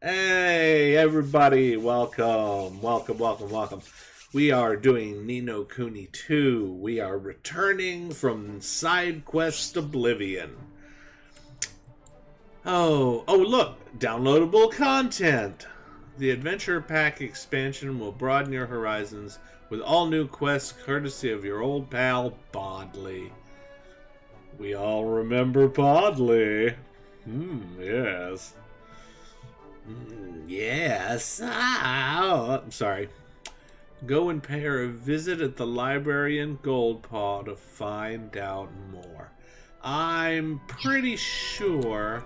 Hey, everybody, welcome. We are doing No Kuni 2. We are returning from Side Quest Oblivion. Look, downloadable content. The Adventure Pack expansion will broaden your horizons with all new quests courtesy of your old pal, Bodley. We all remember Bodley. Yes. Yes. I'm sorry. Go and pay her a visit at the library in Goldpaw to find out more. I'm pretty sure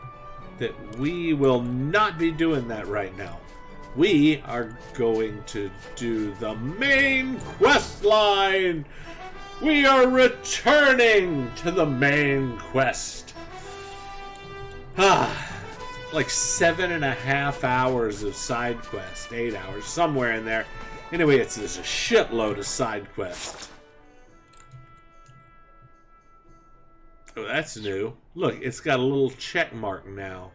that we will not be doing that right now. We are going to do the main quest line. We are returning to the main quest. Like 7.5 hours of side quest, 8 hours, somewhere in there. Anyway, there's a shitload of side quest. Oh, that's new. Look, it's got a little check mark now.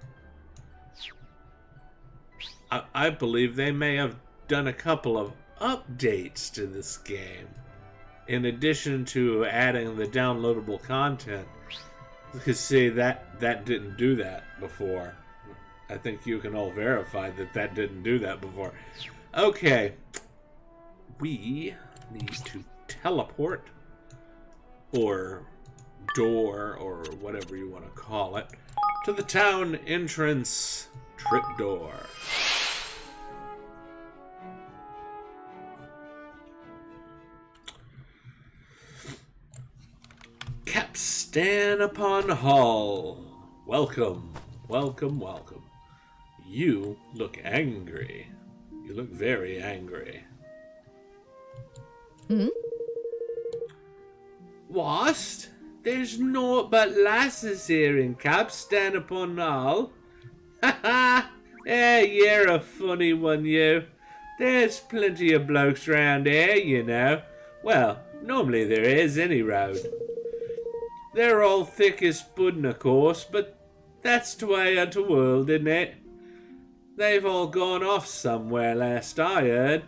I believe they may have done a couple of updates to this game, in addition to adding the downloadable content. Because see, that didn't do that before. I think you can all verify that didn't do that before. Okay. We need to teleport, or door, or whatever you want to call it, to the town entrance trapdoor. Capstan upon Hall. Welcome. You look angry. You look very angry. What? There's naught but lasses here in Capstan upon Hall. Ha ha! Yeah, you're a funny one, you. There's plenty of blokes round here, you know. Well, normally there is any road. They're all thick as pudding, of course, but that's the way of the world, isn't it? They've all gone off somewhere last I heard.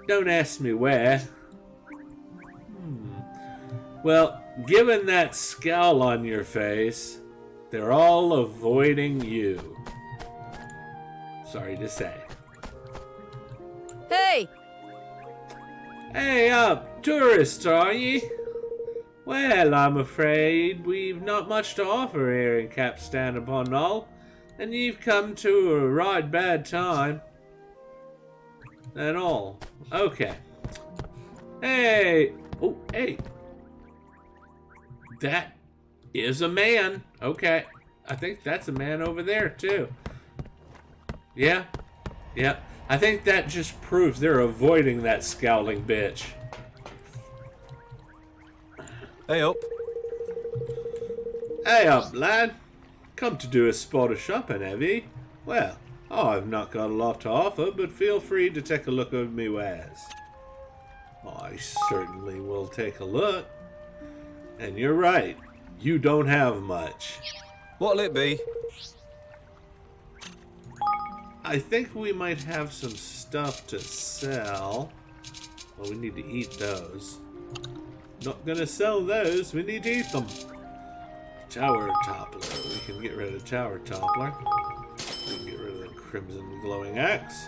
Don't ask me where. Well, given that scowl on your face, they're all avoiding you. Sorry to say. Hey! Hey up, tourist, are ye? Well, I'm afraid we've not much to offer here in Capstan upon Hull, and you've come to a right bad time. And all. Okay. Hey! Oh, hey! That is a man. Okay. I think that's a man over there, too. Yeah. I think that just proves they're avoiding that scowling bitch. Hey up. Hey up, lad. Come to do a spot of shopping, have ye? Well, I've not got a lot to offer, but feel free to take a look at me wares. I certainly will take a look. And you're right, you don't have much. What'll it be? I think we might have some stuff to sell. Well, we need to eat those. Not gonna sell those, we need to eat them. Tower Toppler. We can get rid of Tower Toppler. We can get rid of the Crimson Glowing Axe.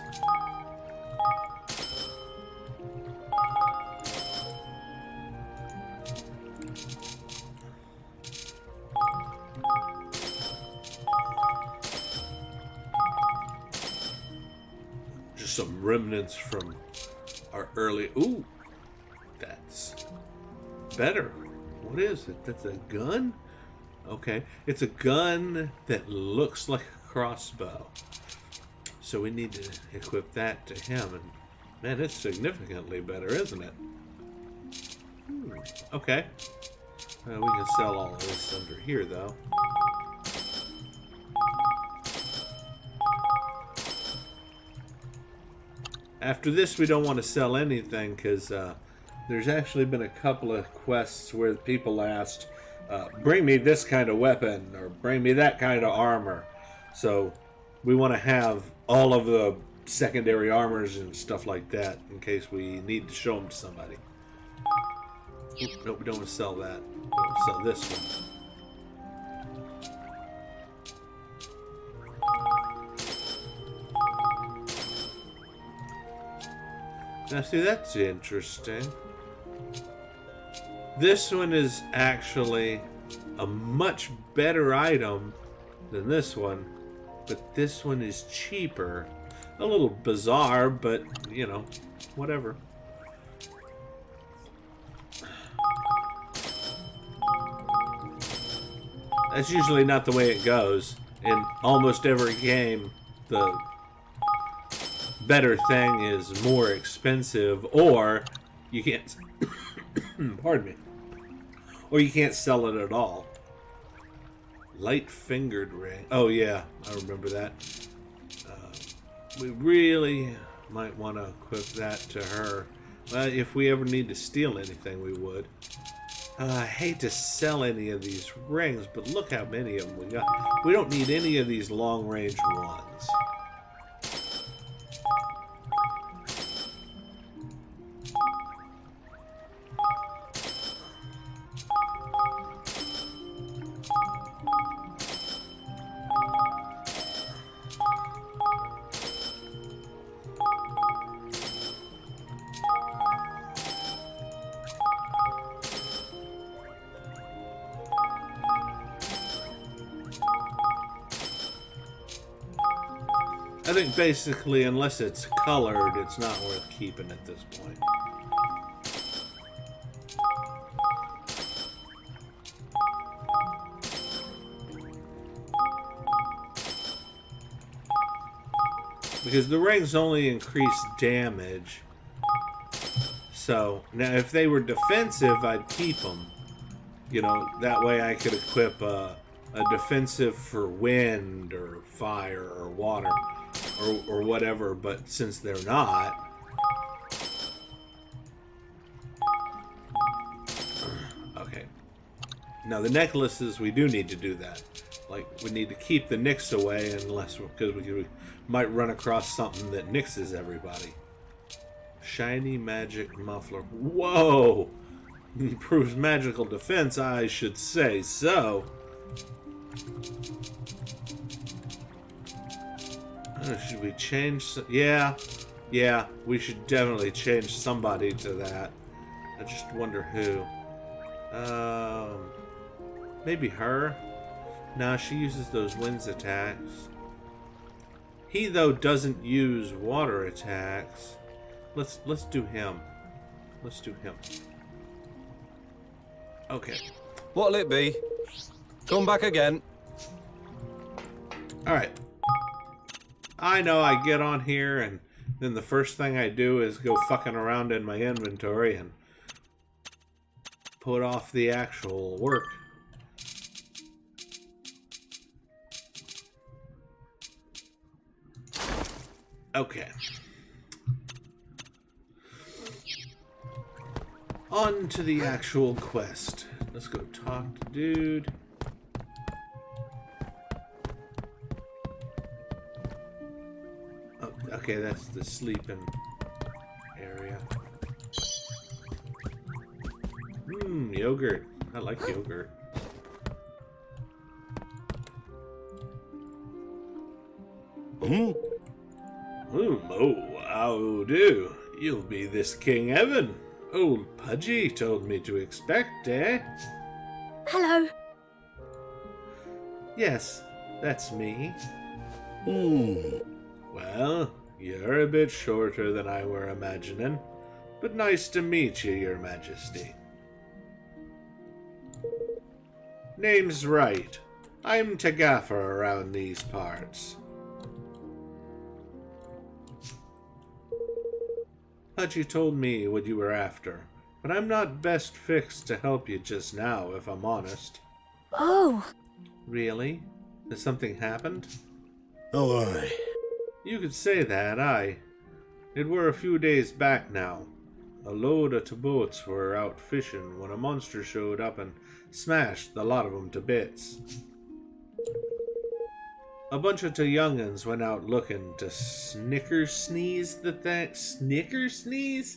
Just some remnants from our early... Ooh! That's better. What is it? That's a gun? Okay. It's a gun that looks like a crossbow. So we need to equip that to him. And man, it's significantly better, isn't it? Okay. We can sell all of this under here, though. After this, we don't want to sell anything because there's actually been a couple of quests where people asked, bring me this kind of weapon or bring me that kind of armor. So we want to have all of the secondary armors and stuff like that in case we need to show them to somebody. Oop, nope, we don't want to sell that. We want to sell this one. Now, see, that's interesting. This one is actually a much better item than this one, but this one is cheaper. A little bizarre, but, you know, whatever. That's usually not the way it goes. In almost every game, the better thing is more expensive, or you can't pardon me, or you can't sell it at all. Light fingered ring. Oh yeah, I remember that. We really might want to equip that to her. Well, if we ever need to steal anything, we would. I hate to sell any of these rings, but look how many of them we got. We don't need any of these long-range ones. I think basically, unless it's colored, it's not worth keeping at this point. Because the rings only increase damage. So, now if they were defensive, I'd keep them. You know, that way I could equip a defensive for wind or fire or water. Or whatever, but since they're not, okay. Now the necklaces, we do need to do that. Like, we need to keep the nicks away, unless because we might run across something that nixes everybody. Shiny magic muffler. Whoa! Improves magical defense, I should say so. Should we change? Yeah, we should definitely change somebody to that. I just wonder who. Maybe her? Nah, she uses those winds attacks. He, though, doesn't use water attacks. Let's do him. Let's do him. Okay. What'll it be? Come back again. Alright. I know I get on here and then the first thing I do is go fucking around in my inventory and put off the actual work. Okay. On to the actual quest. Let's go talk to dude. Okay, that's the sleeping area. Yogurt. I like yogurt. Oh, how do? You'll be this King Evan. Old Pudgy told me to expect, eh? Hello. Yes, that's me. Well, you're a bit shorter than I were imagining, but nice to meet you, Your Majesty. Name's right. I'm to gaffer around these parts. Pudgy told me what you were after, but I'm not best fixed to help you just now, if I'm honest. Oh. Really? Has something happened? Oh, aye. You could say that, aye. It were a few days back now. A load of boats were out fishing when a monster showed up and smashed the lot of 'em to bits. A bunch of young'uns went out looking to snicker sneeze the thing. Snicker sneeze?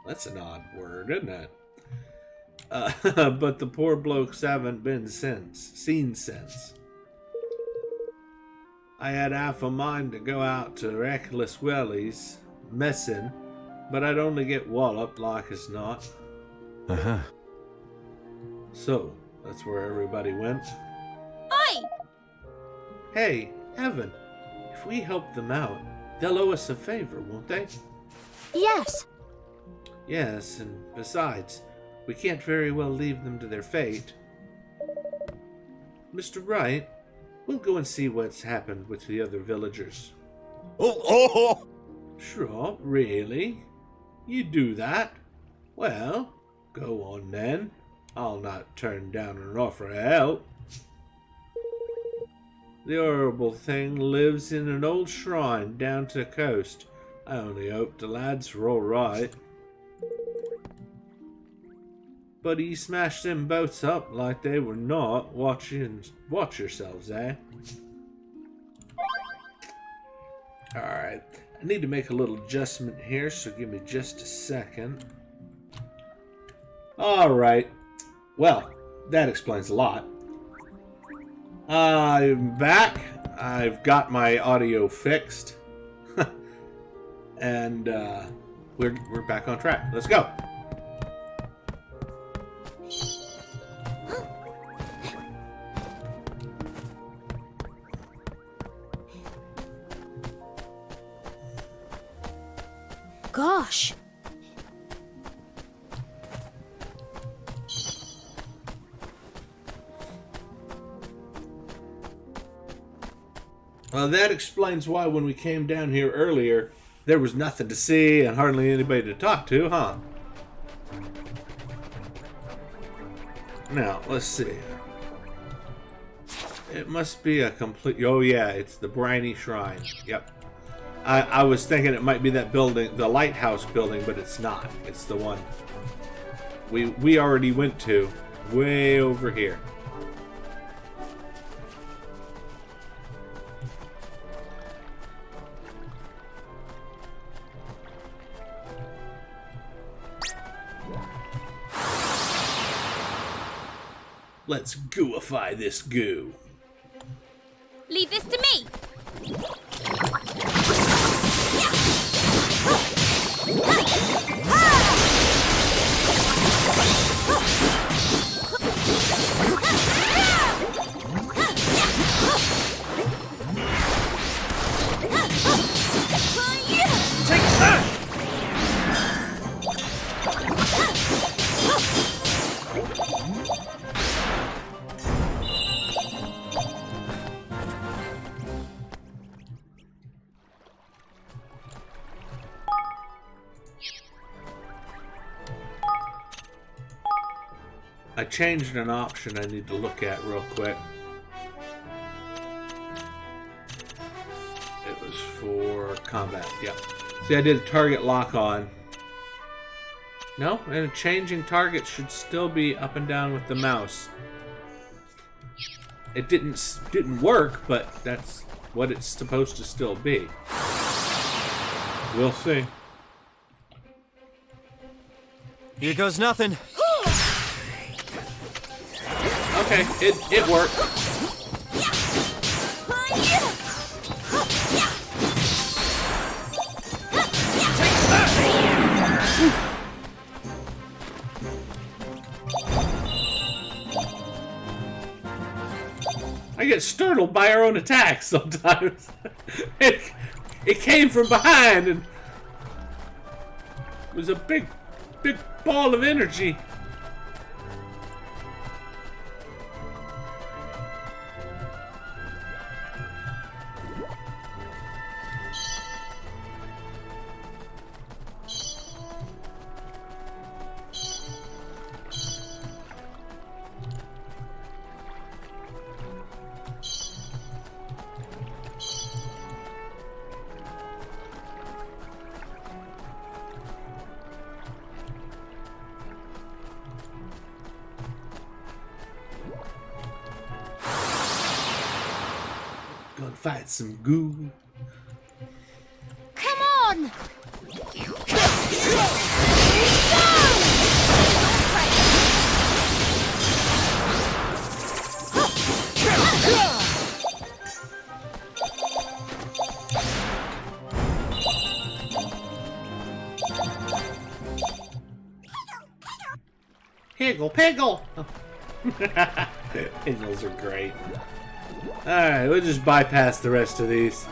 That's an odd word, isn't it? But the poor blokes haven't been seen since. I had half a mind to go out to Reckless Wellies, messing, but I'd only get walloped like as not. Uh-huh. So, that's where everybody went. Oi! Hey, Evan, if we help them out, they'll owe us a favor, won't they? Yes. Yes, and besides, we can't very well leave them to their fate. Mr. Wright, we'll go and see what's happened with the other villagers. Oh! Sure, really? You do that? Well, go on then. I'll not turn down an offer of help. The horrible thing lives in an old shrine down to the coast. I only hope the lads are all right. But he smashed them boats up like they were not. Watch yourselves, eh? Alright. I need to make a little adjustment here, so give me just a second. Alright. Well, that explains a lot. I'm back. I've got my audio fixed. And we're back on track. Let's go. Gosh. Well, that explains why when we came down here earlier, there was nothing to see and hardly anybody to talk to, huh? Now, let's see. It must be a complete... Oh, yeah, it's the Briny Shrine. Yep. I was thinking it might be that building, the lighthouse building, but it's not. It's the one we already went to, way over here. Let's gooify this goo. Leave this to me. Take that! I changed an option I need to look at real quick. It was for combat, yep. See, I did a target lock on. No, and changing targets should still be up and down with the mouse. It didn't work, but that's what it's supposed to still be. We'll see. Here goes nothing. Okay, it worked. I get startled by our own attacks sometimes. It came from behind and it was a big ball of energy. fight some goo. Come on! Higgle piggle! Higgles are great. Alright, we'll just bypass the rest of these.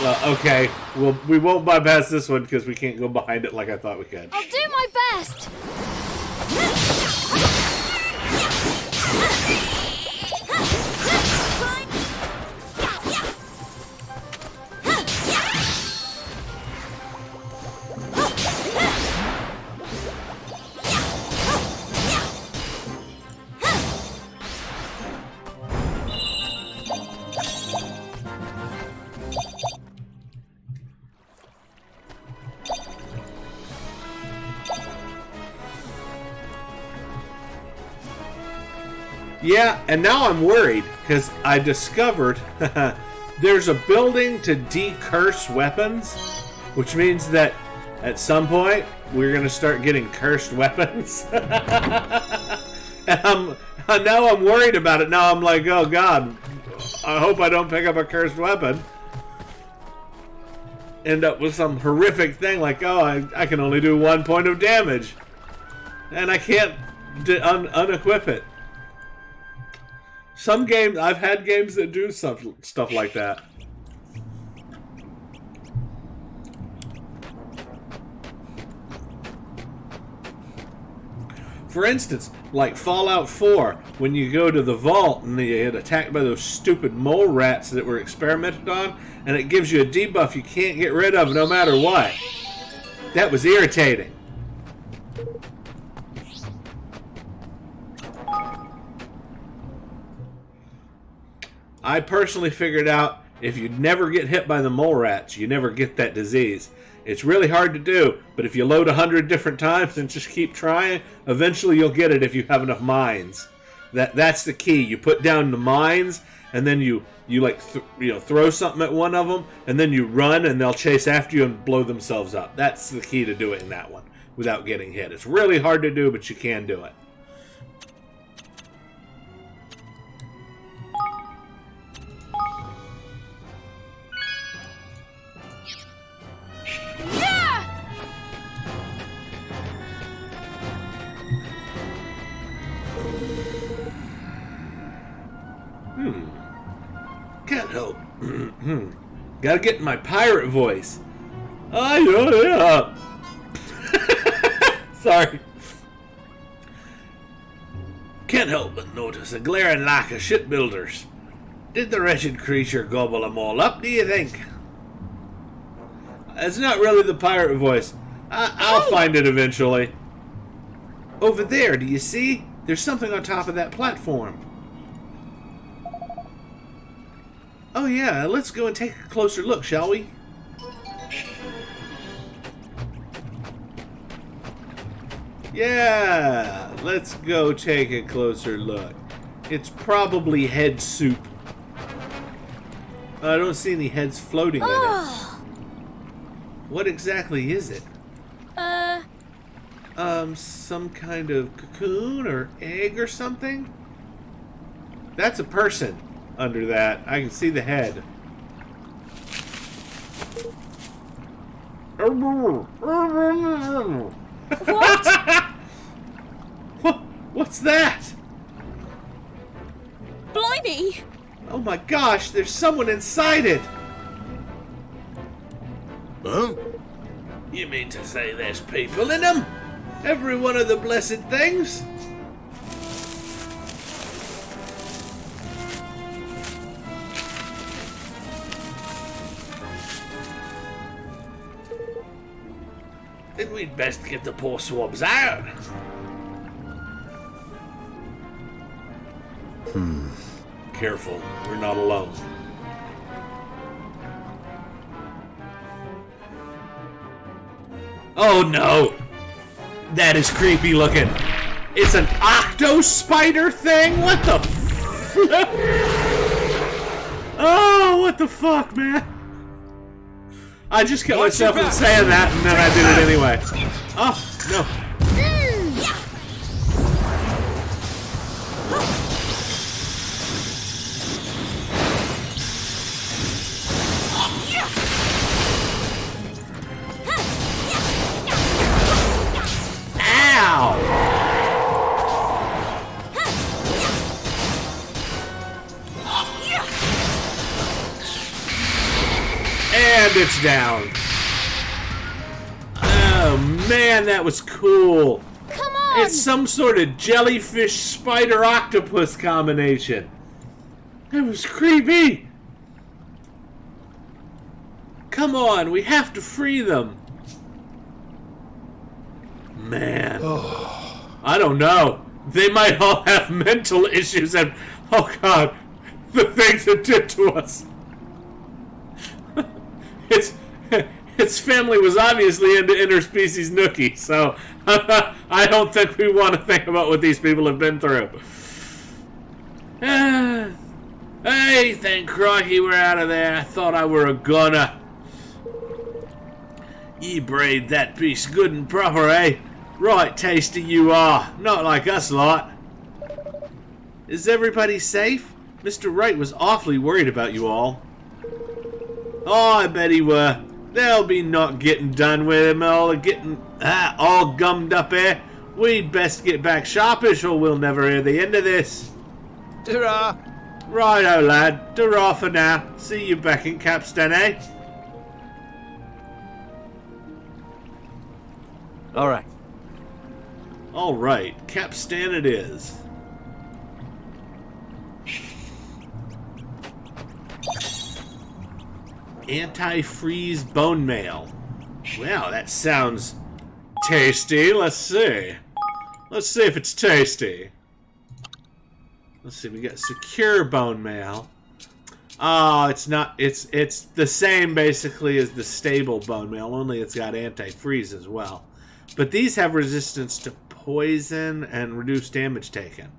Well, okay. We won't bypass this one because we can't go behind it like I thought we could. I'll do my best! Yeah, and now I'm worried because I discovered there's a building to decurse weapons, which means that at some point we're going to start getting cursed weapons. And now I'm worried about it. Now I'm like, oh god, I hope I don't pick up a cursed weapon. End up with some horrific thing like, oh, I can only do 1 point of damage. And I can't unequip it. Some games, I've had games that do stuff like that. For instance, like Fallout 4, when you go to the vault and you get attacked by those stupid mole rats that were experimented on, and it gives you a debuff you can't get rid of no matter what. That was irritating. I personally figured out if you never get hit by the mole rats, you never get that disease. It's really hard to do, but if you load 100 different times and just keep trying, eventually you'll get it if you have enough mines. That's the key. You put down the mines, and then you throw something at one of them, and then you run, and they'll chase after you and blow themselves up. That's the key to do it in that one without getting hit. It's really hard to do, but you can do it. Can't help. Gotta get in my pirate voice. Yeah. Sorry. Can't help but notice a glaring lack of shipbuilders. Did the wretched creature gobble them all up, do you think? It's not really the pirate voice. I'll find it eventually. Over there, do you see? There's something on top of that platform. Oh yeah, let's go and take a closer look, shall we? Yeah, let's go take a closer look. It's probably head soup. I don't see any heads floating in it. What exactly is it? Some kind of cocoon or egg or something? That's a person. Under that, I can see the head. What? What's that? Blimey! Oh my gosh, there's someone inside it! Huh? You mean to say there's people in them? Every one of the blessed things? Then we'd best get the poor swabs out. Careful, we're not alone. Oh no! That is creepy looking. It's an octo spider thing? What the flip? Oh, what the fuck, man? I just kept myself from saying that, and then I did it anyway. Oh, no. Ow! And it's down. Oh man, that was cool. Come on! It's some sort of jellyfish spider octopus combination. That was creepy. Come on, we have to free them. Man. I don't know. They might all have mental issues and, oh god, the things it did to us. Its family was obviously into interspecies nookie, so I don't think we want to think about what these people have been through. Hey, thank crikey we're out of there. I thought I were a goner. Ye braid that piece good and proper, eh? Right tasty you are. Not like us lot. Is everybody safe? Mr. Wright was awfully worried about you all. Oh, I bet he were. They'll be not getting done with him all getting all gummed up here. We'd best get back sharpish or we'll never hear the end of this. Ta-ra! Righto, lad. Ta-ra for now. See you back in Capstan, eh? All right. All right, Capstan it is. Anti-freeze bone mail. Wow, that sounds tasty. Let's see. Let's see if it's tasty. Let's see, we got secure bone mail. Oh, it's not. It's the same basically as the stable bone mail, only it's got anti-freeze as well. But these have resistance to poison and reduced damage taken.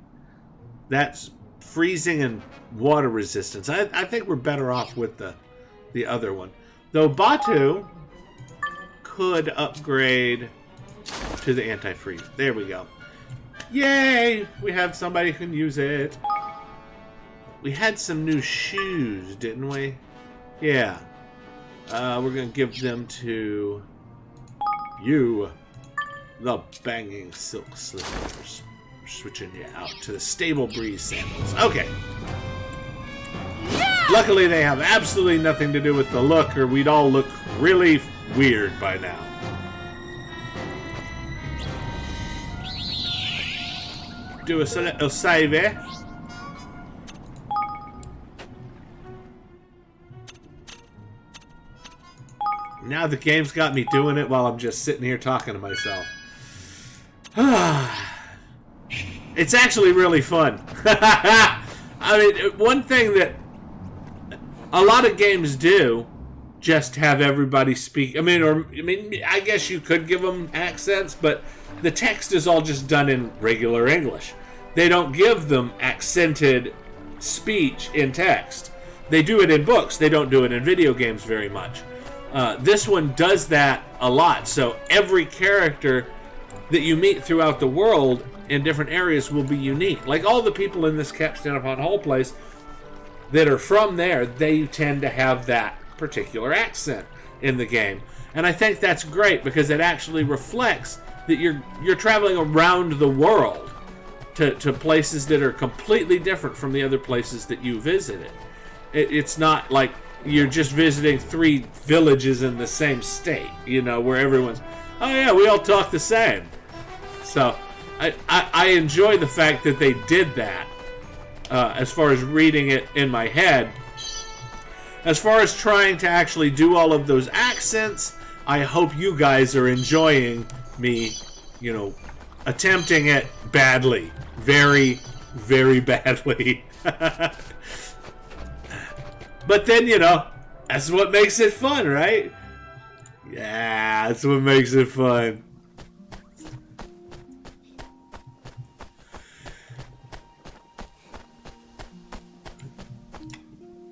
That's freezing and water resistance. I think we're better off with the other one. Though Batu could upgrade to the anti-freeze. There we go. Yay! We have somebody who can use it. We had some new shoes, didn't we? Yeah. We're going to give them to you. The banging silk slippers. We're switching you out to the stable breeze sandals. Okay. Luckily, they have absolutely nothing to do with the look, or we'd all look really weird by now. Do a save. Now the game's got me doing it while I'm just sitting here talking to myself. It's actually really fun. I mean, one thing that a lot of games do, just have everybody speak. I mean, I guess you could give them accents, but the text is all just done in regular English. They don't give them accented speech in text. They do it in books. They don't do it in video games very much. This one does that a lot. So every character that you meet throughout the world in different areas will be unique. Like all the people in this Capstan upon Hull place that are from there, they tend to have that particular accent in the game. And I think that's great because it actually reflects that you're traveling around the world to places that are completely different from the other places that you visited. It's not like you're just visiting 3 villages in the same state, you know, where everyone's, oh yeah, we all talk the same. So I enjoy the fact that they did that as far as reading it in my head. As far as trying to actually do all of those accents, I hope you guys are enjoying me, you know, attempting it badly. Very, very badly. But then, you know, that's what makes it fun, right? Yeah, that's what makes it fun.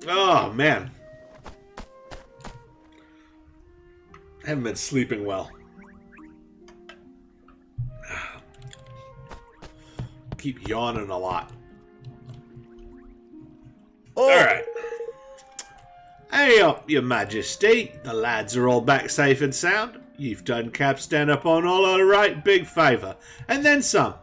Oh, man. I haven't been sleeping well. Keep yawning a lot. Oh. Alright. Hey up, your majesty. The lads are all back safe and sound. You've done Capstan up on all a right big favour. And then some.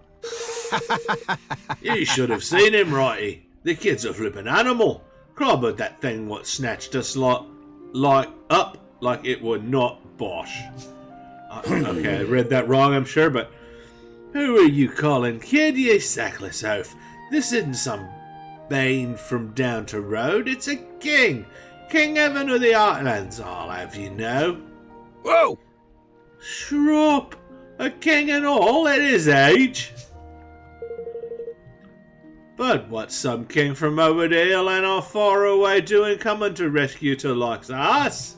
You should have seen him, righty. The kid's a flippin' animal. Clobbered that thing what snatched us like it were not Bosch. Okay, I read that wrong, I'm sure, but who are you calling kid, ye sackless oaf? This isn't some bane from down to road. It's a king. King Evan of the Heartlands, I'll have you know. Whoa! Shrub, a king and all at his age. But what's some king from over the hill and our far away doing coming to rescue to likes us?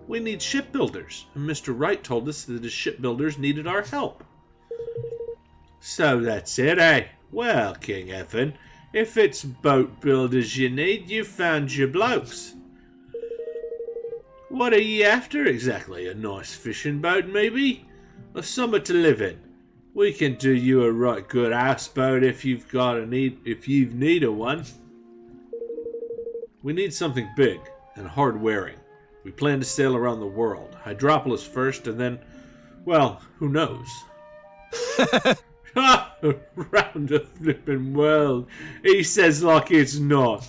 We need shipbuilders, and Mr. Wright told us that the shipbuilders needed our help. So that's it, eh? Well, King Evan, if it's boat builders you need, you found your blokes. What are ye after exactly? A nice fishing boat, maybe? Or somewhere to live in? We can do you a right good houseboat if you've need a one. We need something big and hard wearing. We plan to sail around the world. Hydropolis first, and then, well, who knows? Around the flippin' world. He says like it's not.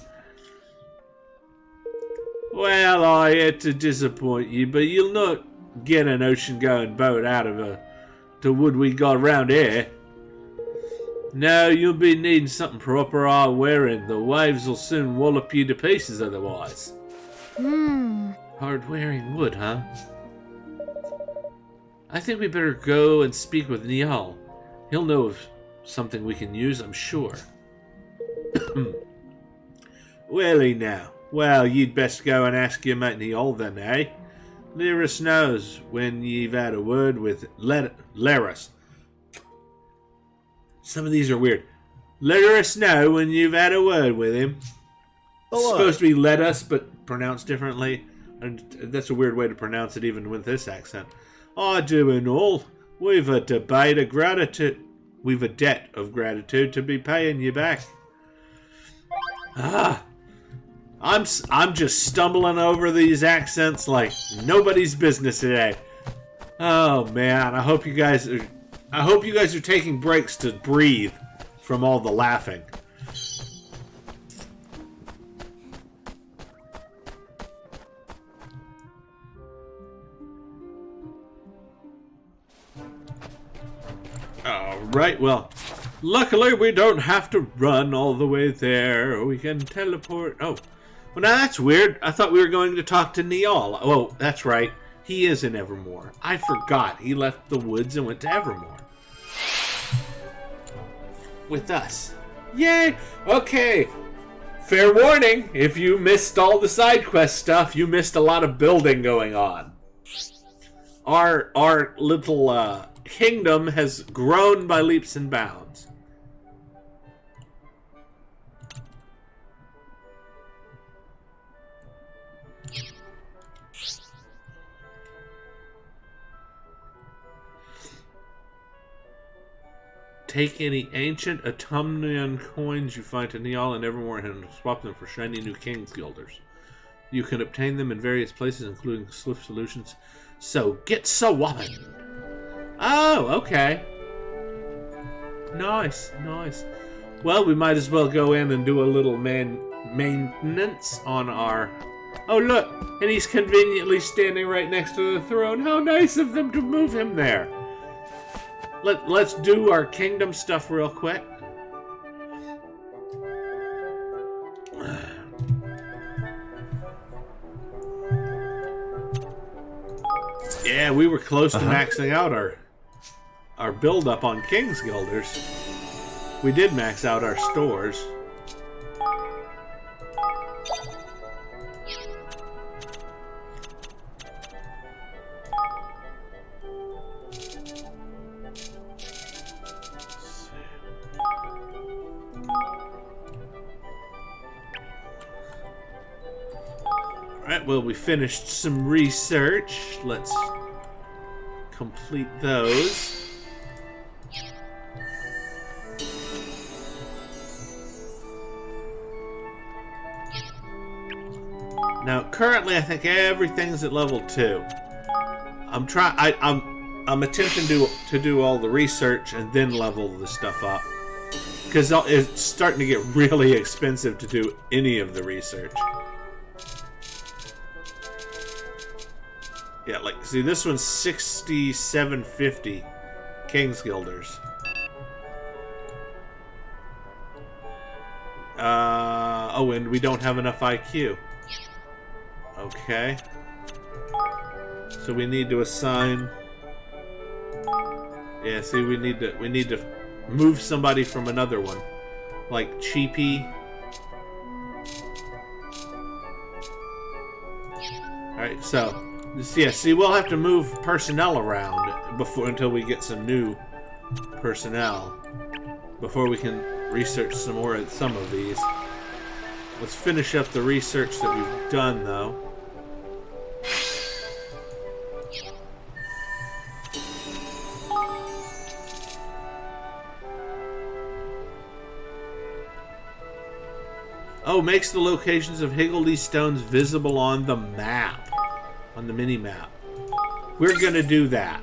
Well, I hate to disappoint you, but you'll not get an ocean-going boat out of the wood we got round here. No, you'll be needing something proper hard wearing. The waves will soon wallop you to pieces otherwise. Hard wearing wood, huh? I think we better go and speak with Niall. He'll know of something we can use, I'm sure. Willie now. Well, you'd best go and ask your mate Niall then, eh? Let us knows when you've had a word with Laris. Some of these are weird. Let us know when you've had a word with him. It's supposed to be let us, but pronounced differently. And that's a weird way to pronounce it even with this accent. I do and all. We've a debt of gratitude to be paying you back. I'm just stumbling over these accents like nobody's business today. Oh man, I hope you guys are taking breaks to breathe from all the laughing. Alright, well, luckily we don't have to run all the way there. We can teleport. Oh, well now that's weird. I thought we were going to talk to Niall. Oh, that's right. He is in Evermore. I forgot. He left the woods and went to Evermore. With us. Yay! Okay. Fair warning. If you missed all the side quest stuff, you missed a lot of building going on. Our little kingdom has grown by leaps and bounds. Take any ancient Autumnian coins you find in Niall and Evermore and swap them for shiny new King's Guilders. You can obtain them in various places, including Swift Solutions. So get swapping. Oh, okay. Nice, nice. Well, we might as well go in and do a little maintenance on our... Oh, look! And he's conveniently standing right next to the throne. How nice of them to move him there. Let's do our kingdom stuff real quick. Yeah, we were close to maxing out our build up on King's Guilders. We did max out our stores. Alright, well, we finished some research. Let's complete those. Now, currently, I think everything's at level 2. I'm attempting to do all the research and then level the stuff up, because it's starting to get really expensive to do any of the research. Yeah, like, see, this one's 6750 King's Guilders. Oh, and we don't have enough IQ. Okay. So we need to assign. Yeah, see, we need to move somebody from another one, like Cheapy. All right, so yeah, see, we'll have to move personnel around until we get some new personnel before we can research some of these. Let's finish up the research that we've done, though. Oh, makes the locations of Higgledy Stones visible on the map. On the mini-map. We're gonna do that.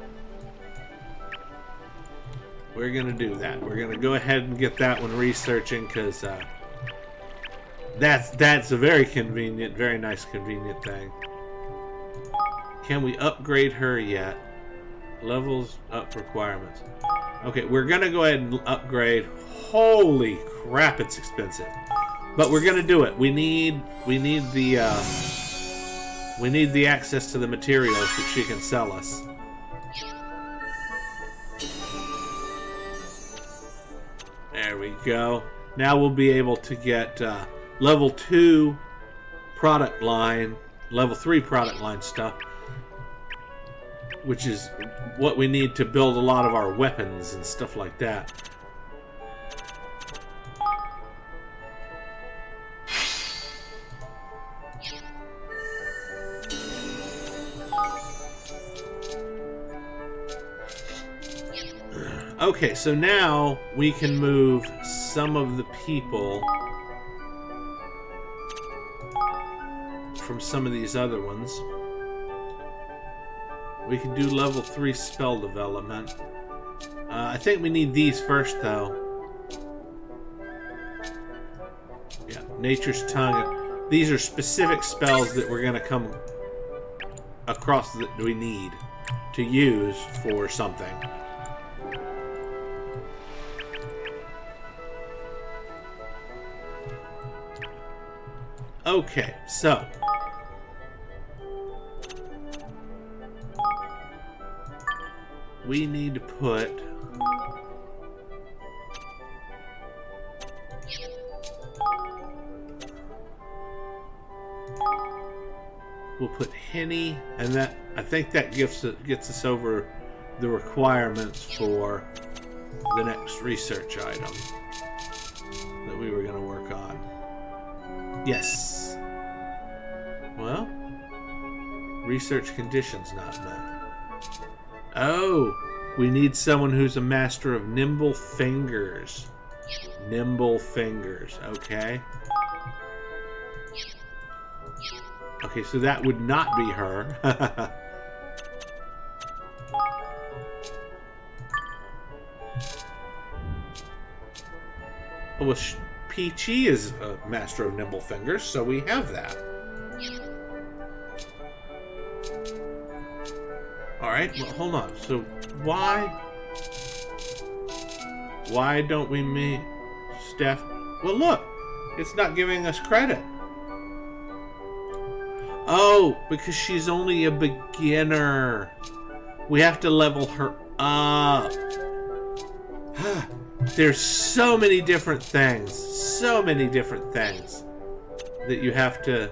We're gonna do that. We're gonna go ahead and get that one researching, because that's a very convenient, very nice convenient thing. Can we upgrade her yet? Levels up requirements. Okay, we're gonna go ahead and upgrade. Holy crap, it's expensive. But we're gonna do it. We need the access to the materials that she can sell us. There we go. Now we'll be able to get level 2 product line, level 3 product line stuff, which is what we need to build a lot of our weapons and stuff like that. Okay, so now we can move some of the people from some of these other ones. We can do level 3 spell development. I think we need these first, though. Yeah, Nature's Tongue. These are specific spells that we're going to come across that we need to use for something. Okay, so we need to put we'll put Henny, and that I think that gets us over the requirements for the next research item that we were going to work on. Yes. Well, research conditions not met. Oh, we need someone who's a master of nimble fingers. Nimble fingers, okay. Okay, so that would not be her. Oh, well, Peachy is a master of nimble fingers, so we have that. Alright, well, hold on. So, why don't we meet Steph? Well, look, it's not giving us credit. Oh, because she's only a beginner. We have to level her up. There's so many different things. So many different things that you have to...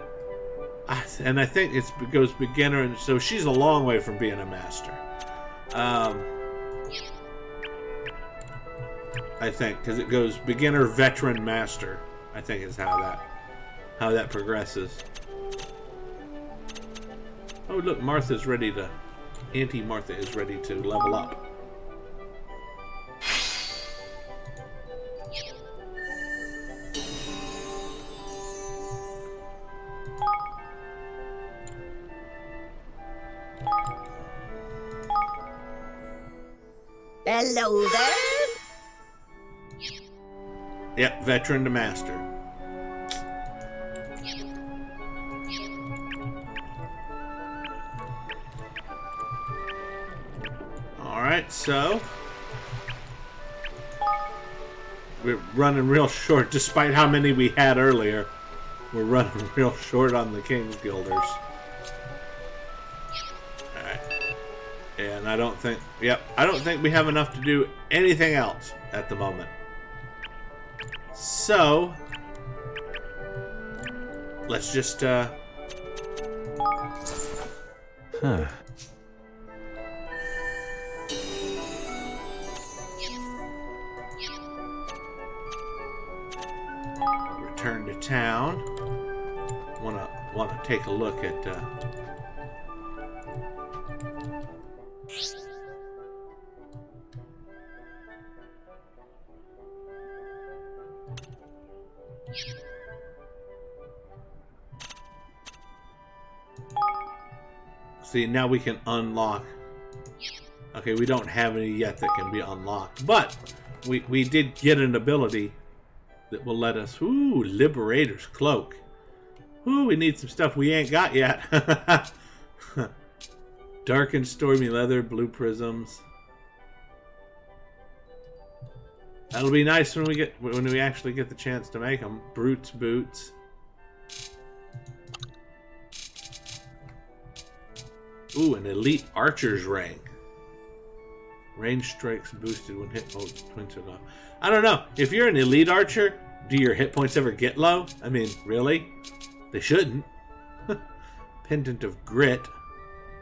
And I think it goes beginner, and so she's a long way from being a master. I think, because it goes beginner, veteran, master. I think is how that progresses. Oh, look, Martha's ready to... Auntie Martha is ready to level up. Hello there. Yep, veteran to master. Alright, so... we're running real short, despite how many we had earlier. We're running real short on the King's Guilders. Alright. And I don't think... Yep, I don't think we have enough to do anything else at the moment. So... let's just, Huh. return to town. Wanna take a look at see, now we can unlock. Okay, we don't have any yet that can be unlocked, but we did get an ability that will let us... Ooh, Liberator's Cloak. Ooh, we need some stuff we ain't got yet. Dark and stormy leather, blue prisms. That'll be nice when we actually get the chance to make them. Brute's boots. Ooh, an elite archer's ring. Range strikes boosted when hit points are low. I don't know. If you're an elite archer, do your hit points ever get low? I mean, really? They shouldn't. Pendant of Grit.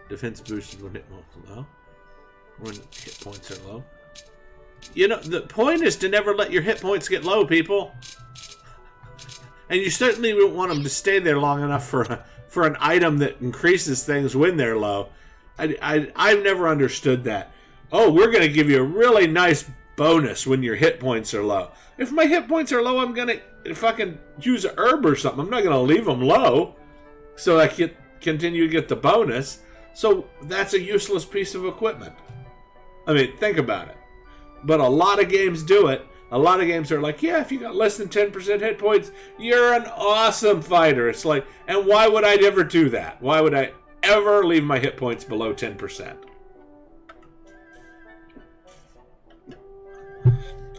Defense boosted when hit points are low. When hit points are low. You know, the point is to never let your hit points get low, people. And you certainly won't want them to stay there long enough for an item that increases things when they're low. I've never understood that. Oh, we're going to give you a really nice bonus when your hit points are low. If my hit points are low, I'm going to fucking use a herb or something. I'm not going to leave them low so I can continue to get the bonus. So that's a useless piece of equipment. I mean, think about it. But a lot of games do it. A lot of games are like, yeah, if you got less than 10% hit points, you're an awesome fighter. It's like, and why would I ever do that? Why would I ever leave my hit points below 10%?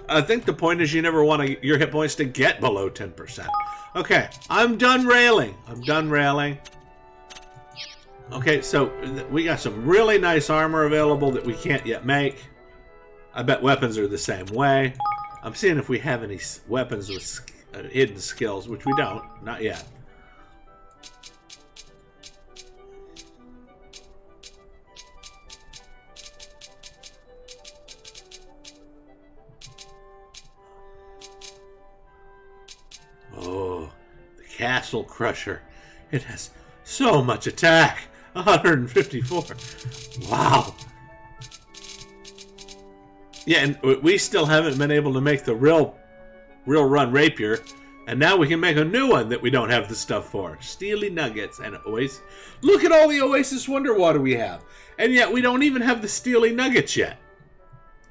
I think the point is you never want your hit points to get below 10%. Okay, I'm done railing. Okay, so we got some really nice armor available that we can't yet make. I bet weapons are the same way. I'm seeing if we have any weapons with hidden skills, which we don't. Not yet. Oh, the Castle Crusher. It has so much attack. 154. Wow. Yeah, and we still haven't been able to make the real run rapier. And now we can make a new one that we don't have the stuff for. Steely Nuggets and Oasis. Look at all the Oasis Wonder Water we have. And yet we don't even have the Steely Nuggets yet.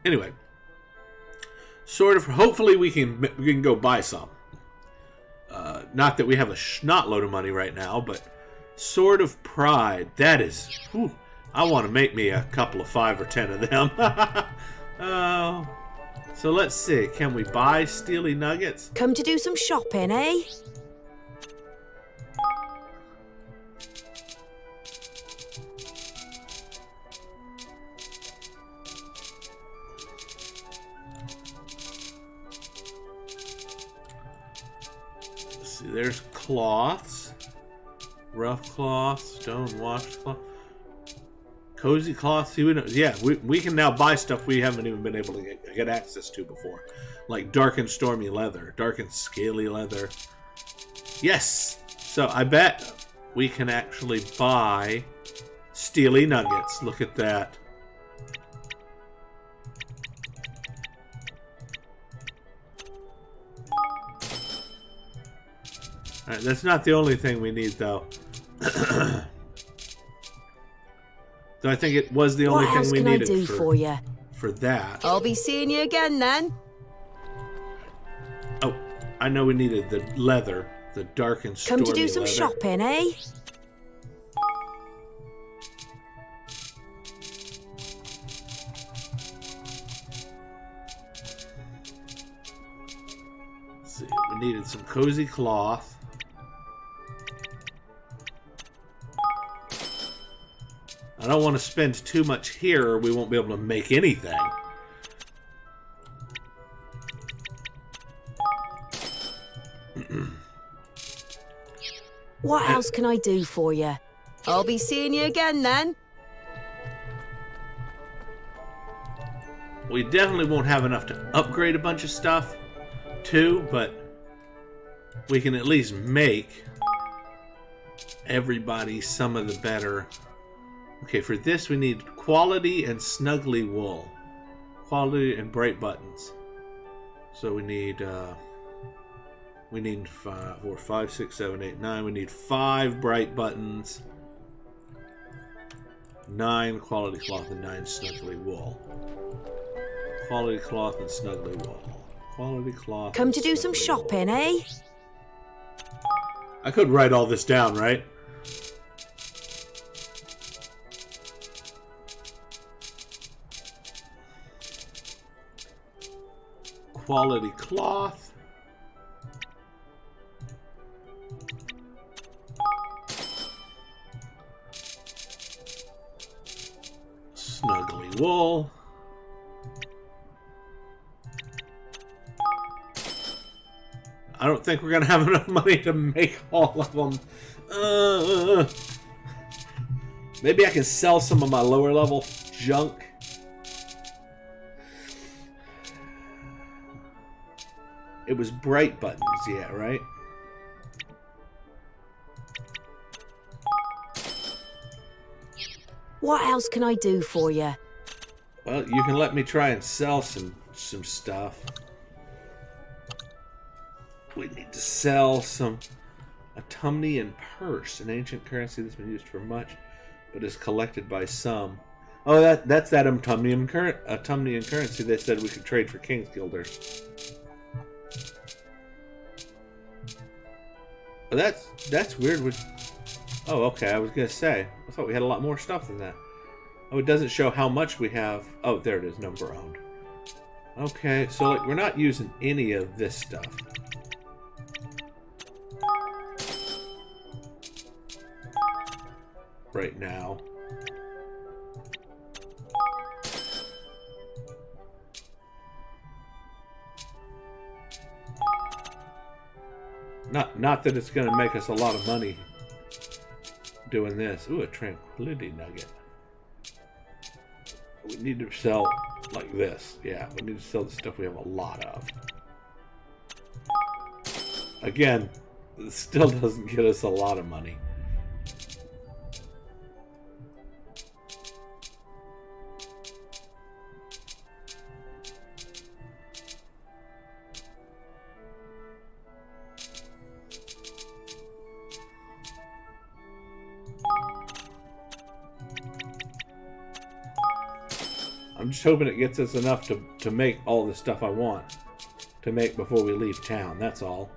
Anyway. Sort of, hopefully we can go buy some. Not that we have a snot load of money right now, but Sword of Pride. That is, whew, I want to make me a couple of 5 or 10 of them. Oh. So let's see. Can we buy Steely Nuggets? Come to do some shopping, eh? Let's see. There's cloths. Rough cloth. Stone washed cloth. Cozy cloth. Yeah, we can now buy stuff we haven't even been able to get access to before. Like dark and stormy leather. Dark and scaly leather. Yes! So I bet we can actually buy Steely nuggets. Look at that. Alright, that's not the only thing we need, though. So I think it was the only What thing else we can I needed do for you? for that. I'll be seeing you again then. Oh, I know we needed the leather, the dark and stormy Come to do some leather. shopping, eh? Let's see, we needed some cozy cloth. I don't want to spend too much here or we won't be able to make anything. What else can I do for you? I'll be seeing you again then. We definitely won't have enough to upgrade a bunch of stuff, too, but we can at least make everybody some of the better. Okay, for this we need quality and snuggly wool. Quality and bright buttons. So we need 5, 4, 5, 6, 7, 8, 9. We need 5 bright buttons, 9 quality cloth, and 9 snuggly wool. Quality cloth and snuggly wool. Quality cloth. Come to do some shopping, eh? I could write all this down, right? Quality cloth. Snuggly wool. I don't think we're going to have enough money to make all of them. Maybe I can sell some of my lower level junk. It was bright buttons, yeah, right? What else can I do for you? Well, you can let me try and sell some stuff. We need to sell some Autumnian purse, an ancient currency that's been used for much, but is collected by some. Oh, that's that Autumnian currency they said we could trade for King's Guilders. Oh, that's weird. Oh, okay. I was gonna say. I thought we had a lot more stuff than that. Oh, it doesn't show how much we have. Oh, there it is. Number owned. Okay, so like we're not using any of this stuff right now. Not that it's going to make us a lot of money doing this. Ooh, a tranquility nugget. We need to sell like this. Yeah, we need to sell the stuff we have a lot of. Again, it still doesn't get us a lot of money. I'm just hoping it gets us enough to make all the stuff I want to make before we leave town. That's all.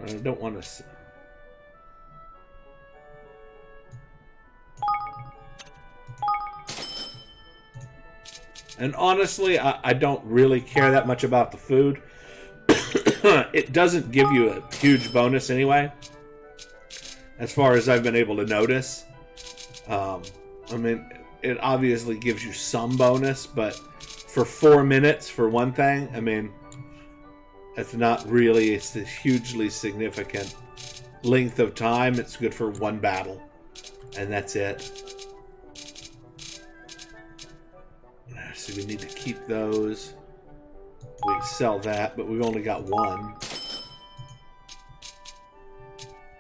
I don't want to... And honestly, I don't really care that much about the food. It doesn't give you a huge bonus anyway, as far as I've been able to notice. I mean, it obviously gives you some bonus, but for 4 minutes, for one thing, I mean, it's not really a hugely significant length of time. It's good for one battle, and that's it. So we need to keep those. We can sell that, but we've only got one.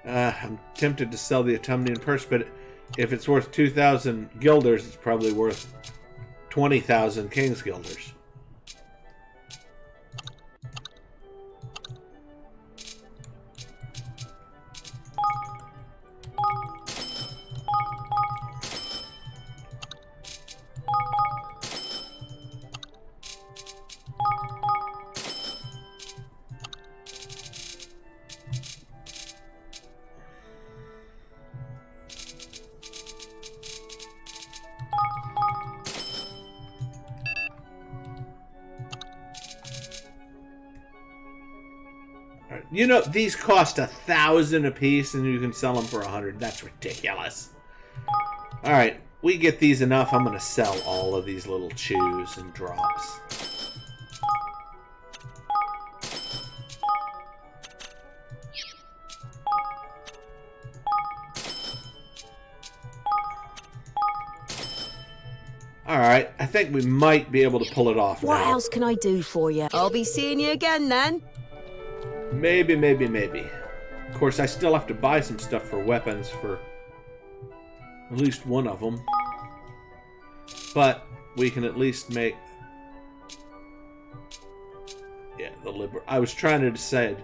I'm tempted to sell the Autumnian purse, but if it's worth 2,000 guilders, it's probably worth 20,000 King's guilders. You know, these cost 1,000 a piece, and you can sell them for 100. That's ridiculous. All right, we get these enough. I'm going to sell all of these little chews and drops. All right, I think we might be able to pull it off What now. else can I do for you? I'll be seeing you again then. Maybe. Of course, I still have to buy some stuff for weapons for at least one of them. But we can at least make... Yeah, the liber... I was trying to decide...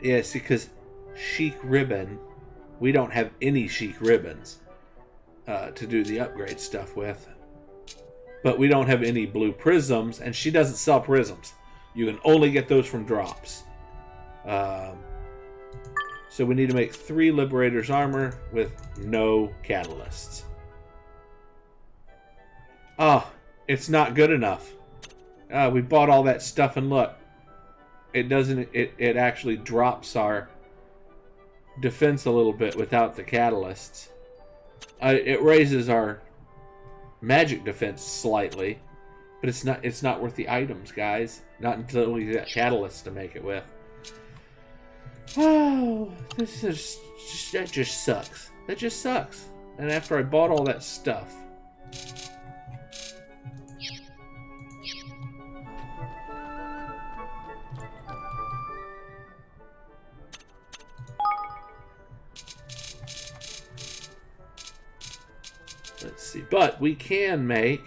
Yeah, see, because chic ribbon... We don't have any chic ribbons to do the upgrade stuff with. But we don't have any blue prisms, and she doesn't sell prisms. You can only get those from drops. So we need to make 3 Liberator's armor with no catalysts. Oh, it's not good enough. We bought all that stuff, and look. It doesn't... It actually drops our defense a little bit without the catalysts. It raises our magic defense slightly. But it's not worth the items, guys. Not until we get catalysts to make it with. Oh, that just sucks. That just sucks. And after I bought all that stuff. Let's see. But we can make...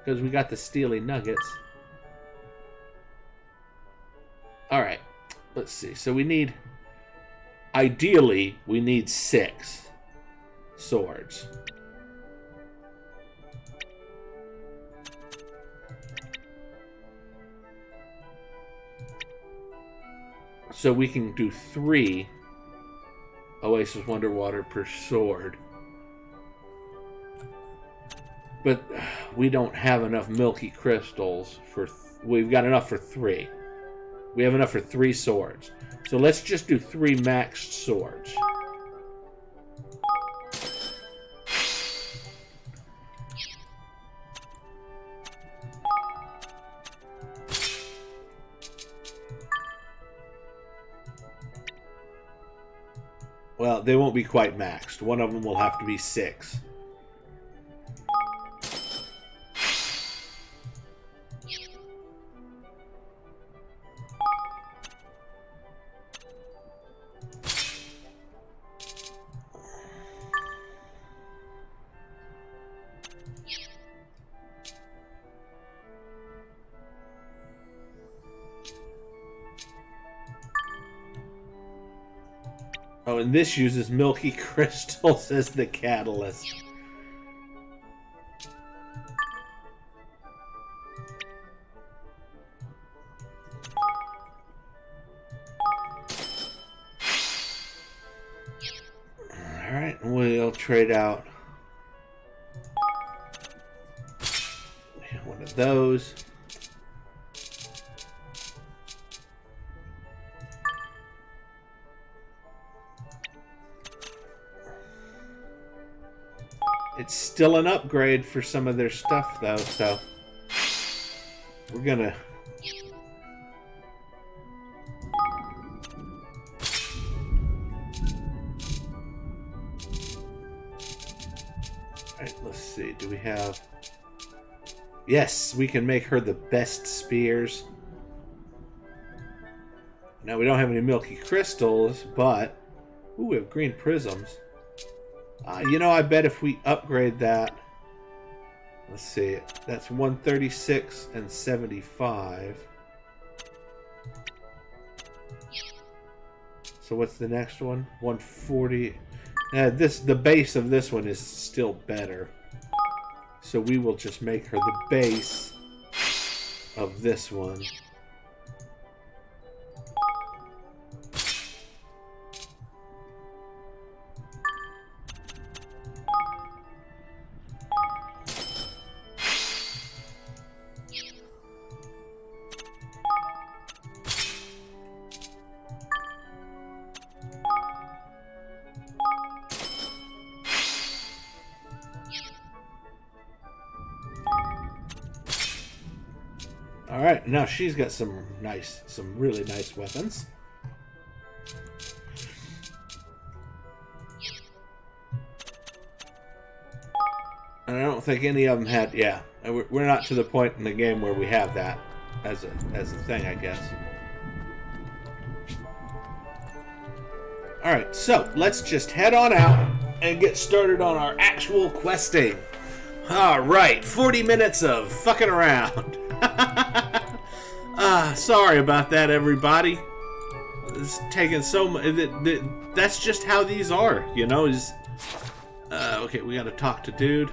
Because we got the Steely Nuggets. Alright. Let's see. So we need... Ideally, we need 6 swords. So we can do 3 Oasis Wonderwater per sword. But we don't have enough milky crystals for... We've got enough for 3. We have enough for 3 swords. So let's just do 3 maxed swords. Well, they won't be quite maxed. One of them will have to be 6. Oh, and this uses milky crystals as the catalyst. Alright, we'll trade out one of those. It's still an upgrade for some of their stuff, though, so we're gonna... Alright, let's see. see. Do we have... Yes, we can make her the best spears. Now, we don't have any milky crystals, but... Ooh, we have green prisms. You know, I bet if we upgrade that... Let's see. That's 136 and 75. So what's the next one? 140. The base of this one is still better. So we will just make her the base of this one. Alright, now she's got some really nice weapons. And I don't think any of them had, yeah. We're not to the point in the game where we have that as a thing, I guess. Alright, so let's just head on out and get started on our actual questing. Alright, 40 minutes of fucking around. Sorry about that, everybody. It's taking so much. That's just how these are, you know. Okay, we gotta talk to dude.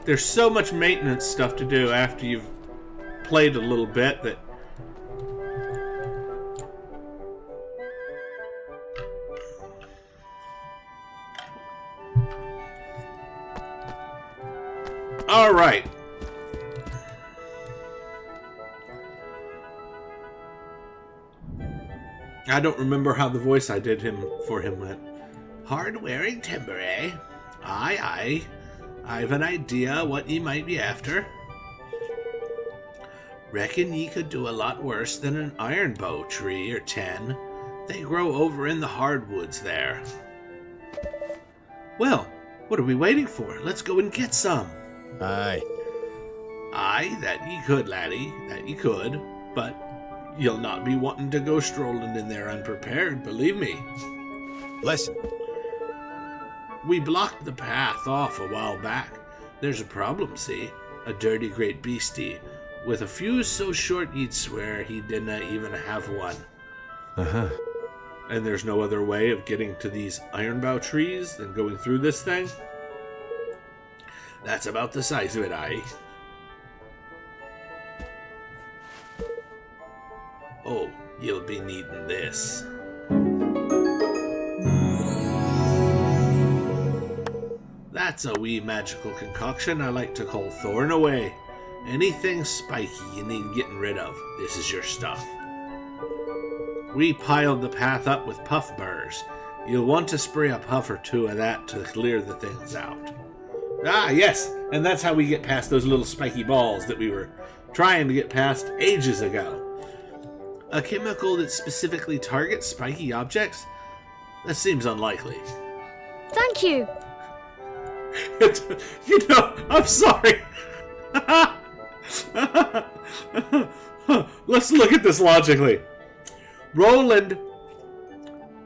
There's so much maintenance stuff to do after you've played a little bit that. All right. I don't remember how the voice I did for him went. Hard-wearing timber, eh? Aye, aye. I've an idea what ye might be after. Reckon ye could do a lot worse than an iron bow tree or 10. They grow over in the hardwoods there. Well, what are we waiting for? Let's go and get some. Aye. Aye, that ye could, laddie, that ye could, but you'll not be wanting to go strolling in there unprepared, believe me. Listen. We blocked the path off a while back. There's a problem, see? A dirty great beastie, with a fuse so short you'd swear he didn't even have one. Uh-huh. And there's no other way of getting to these ironbow trees than going through this thing? That's about the size of it, aye. Oh, you'll be needing this. That's a wee magical concoction I like to call Thorn Away. Anything spiky you need getting rid of, this is your stuff. We piled the path up with puff burrs. You'll want to spray a puff or two of that to clear the things out. Ah, yes, and that's how we get past those little spiky balls that we were trying to get past ages ago. A chemical that specifically targets spiky objects? That seems unlikely. Thank you. You know, I'm sorry. Let's look at this logically. Roland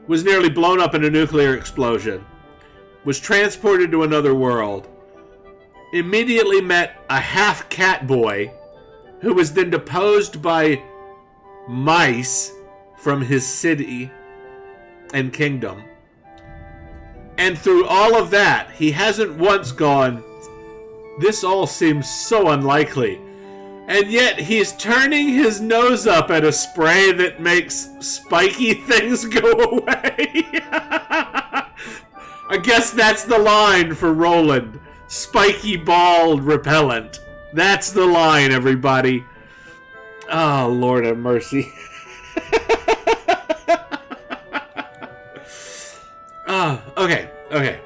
was nearly blown up in a nuclear explosion, was transported to another world, immediately met a half-cat boy, who was then deposed by mice from his city and kingdom. And through all of that, he hasn't once gone, this all seems so unlikely. And yet he's turning his nose up at a spray that makes spiky things go away. I guess that's the line for Roland. Spiky ball repellent. That's the line, everybody. Oh, Lord have mercy. Okay.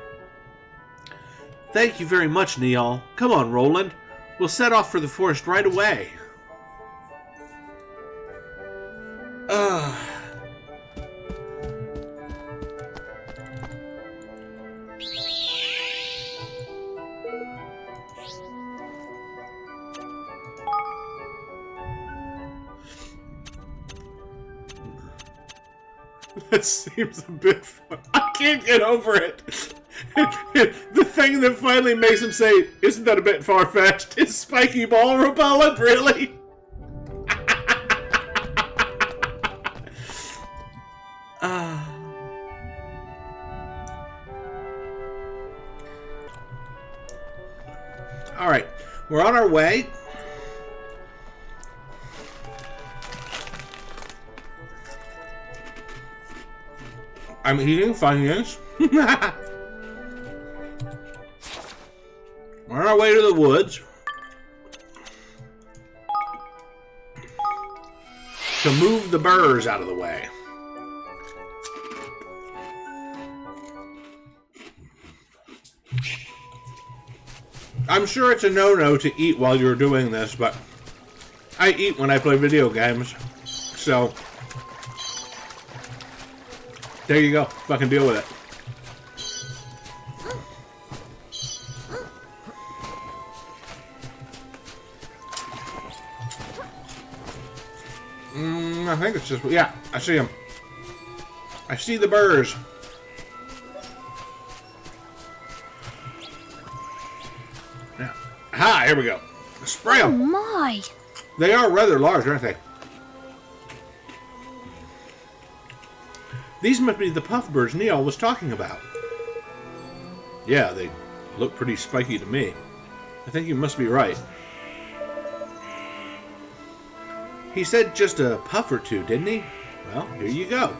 Thank you very much, Neal. Come on, Roland. We'll set off for the forest right away. That seems a bit far. I can't get over it. The thing that finally makes him say, isn't that a bit far-fetched? Is spiky ball repellent, really? Alright, we're on our way. I'm eating Funyuns. We're on our way to the woods to move the burrs out of the way. I'm sure it's a no-no to eat while you're doing this, but I eat when I play video games, so there you go. Fucking deal with it. I think it's just... Yeah, I see them. I see the burrs. Yeah. Aha, here we go. Spray Oh them. my! They are rather large, aren't they? These must be the puff birds Neil was talking about. Yeah, they look pretty spiky to me. I think you must be right. He said just a puff or two, didn't he? Well, here you go.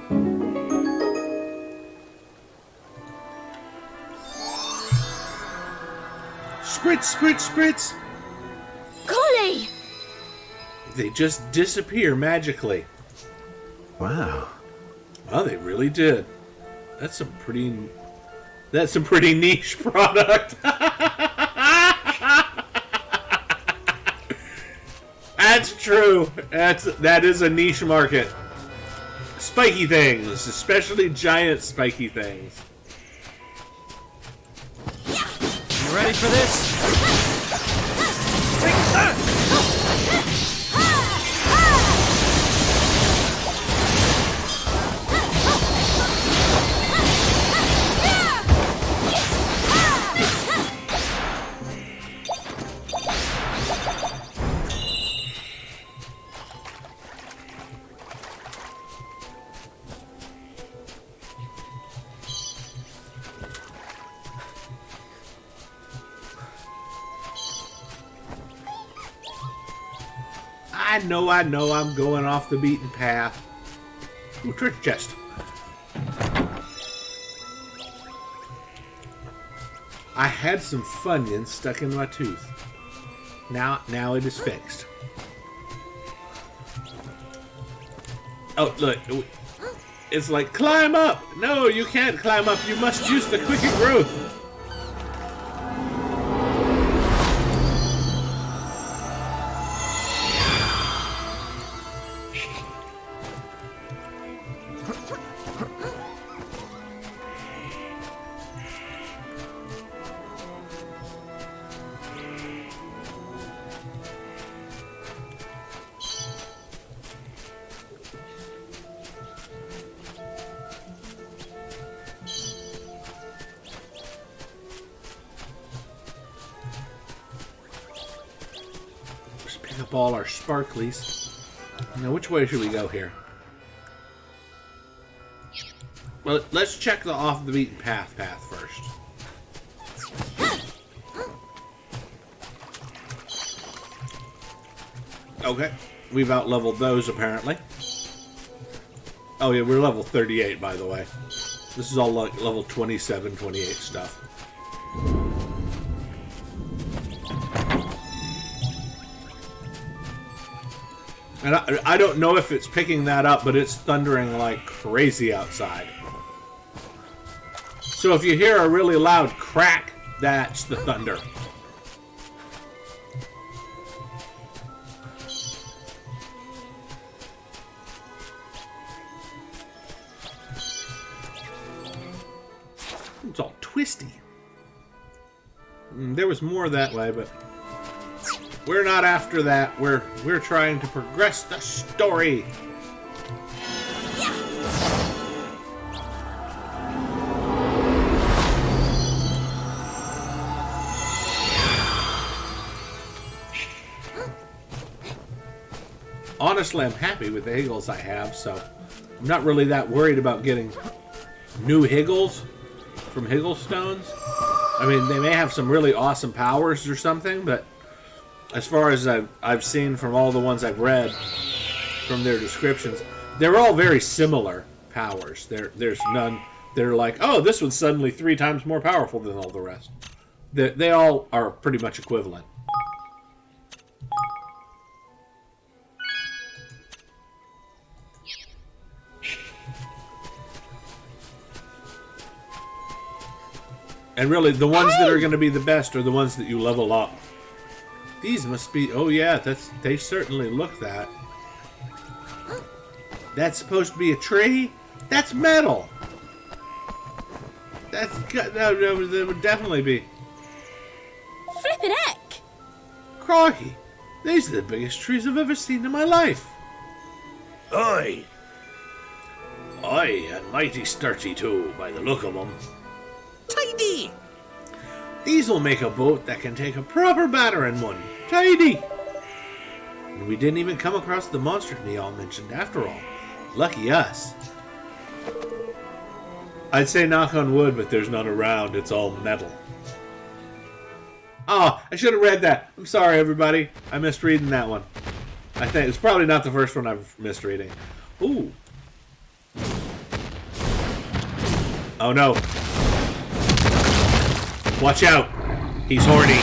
Spritz, spritz, spritz! Golly! They just disappear magically. Wow. Well, they really did. That's some pretty niche product. That's true. That is a niche market. Spiky things, especially giant spiky things. You ready for this? Take that! I know, I'm going off the beaten path. Ooh, treasure chest. I had some Funyuns stuck in my tooth. Now it is fixed. Oh, look. It's like, climb up! No, you can't climb up. You must use the quicken growth. Up all our sparklies. Now, which way should we go here? Well, let's check the off the beaten path first. Okay, we've out-leveled those apparently. Oh yeah, we're level 38 by the way. This is all like level 27, 28 stuff. And I don't know if it's picking that up, but it's thundering like crazy outside. So if you hear a really loud crack, that's the thunder. It's all twisty. There was more that way, but we're not after that. We're trying to progress the story. honestly, I'm happy with the Higgles I have, so I'm not really that worried about getting new Higgles from Higgle Stones. I mean, they may have some really awesome powers or something, but as far as I've seen from all the ones I've read from their descriptions, they're all very similar powers. There's none. They're like, oh, this one's suddenly 3 times more powerful than all the rest. They all are pretty much equivalent. And really, the ones that are going to be the best are the ones that you level up. These must be... Oh, yeah, they certainly look that. That's supposed to be a tree? That's metal! That would definitely be... Flippin' heck! Crikey! These are the biggest trees I've ever seen in my life. Aye. Aye, and mighty sturdy too, by the look of them. Tidy. These will make a boat that can take a proper battering one. Tidy! And we didn't even come across the monster Neal mentioned after all. Lucky us. I'd say knock on wood, but there's none around. It's all metal. Oh, I should have read that. I'm sorry, everybody. I missed reading that one. I think it's probably not the first one I've missed reading. Ooh. Oh, no. Watch out. He's horny.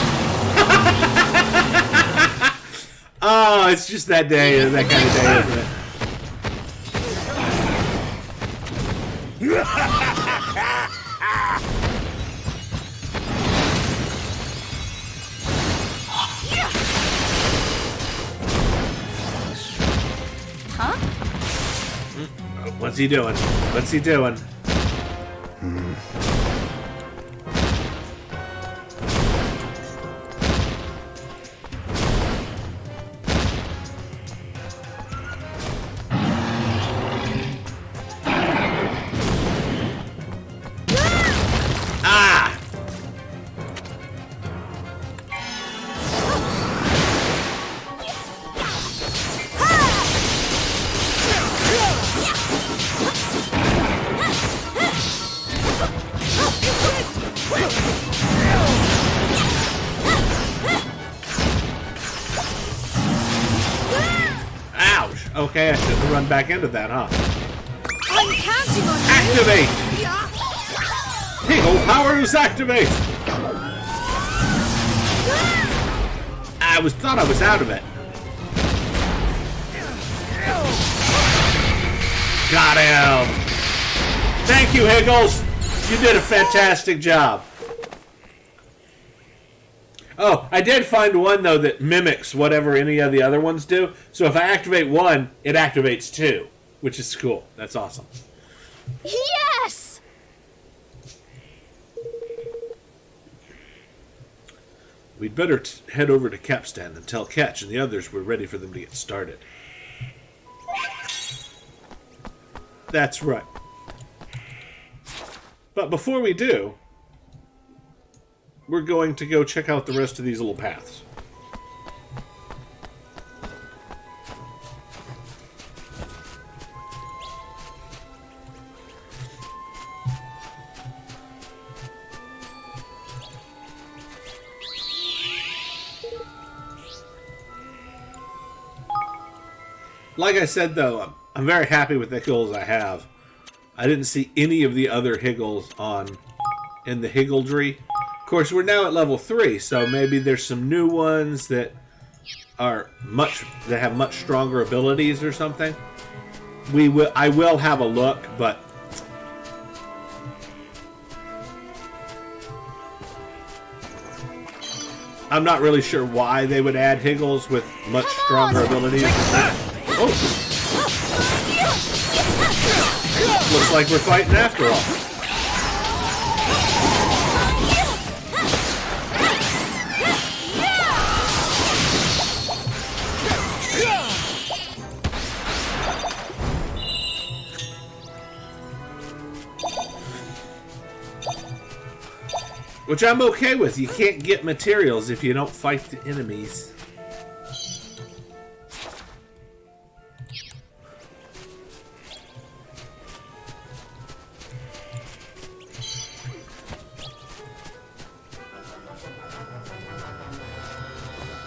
Oh, it's just that day, that kind of day, isn't it? Huh? What's he doing? What's he doing? Okay, I shouldn't run back into that, huh? I'm counting on Activate! Higgle powers activate! Thought I was out of it. Got him! Thank you, Higgles! You did a fantastic job. Oh, I did find one, though, that mimics whatever any of the other ones do. So if I activate one, it activates 2, which is cool. That's awesome. Yes! We'd better head over to Capstan and tell Ketch and the others we're ready for them to get started. That's right. But before we do, we're going to go check out the rest of these little paths. Like I said, though, I'm very happy with the Higgles I have. I didn't see any of the other Higgles in the Higgledry. Of course, we're now at level 3, so maybe there's some new ones that have much stronger abilities or something. I will have a look, but I'm not really sure why they would add Higgles with much stronger abilities. Oh. Looks like we're fighting after all. Which I'm okay with. You can't get materials if you don't fight the enemies.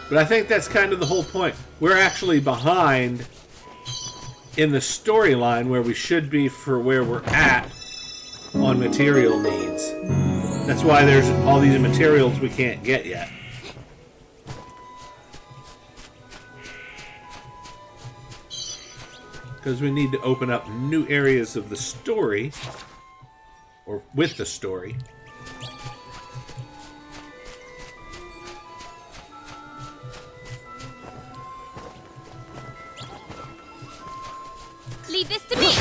But I think that's kind of the whole point. We're actually behind in the storyline where we should be for where we're at on material needs. That's why there's all these materials we can't get yet. Because we need to open up new areas of the story, or with the story. Leave this to me.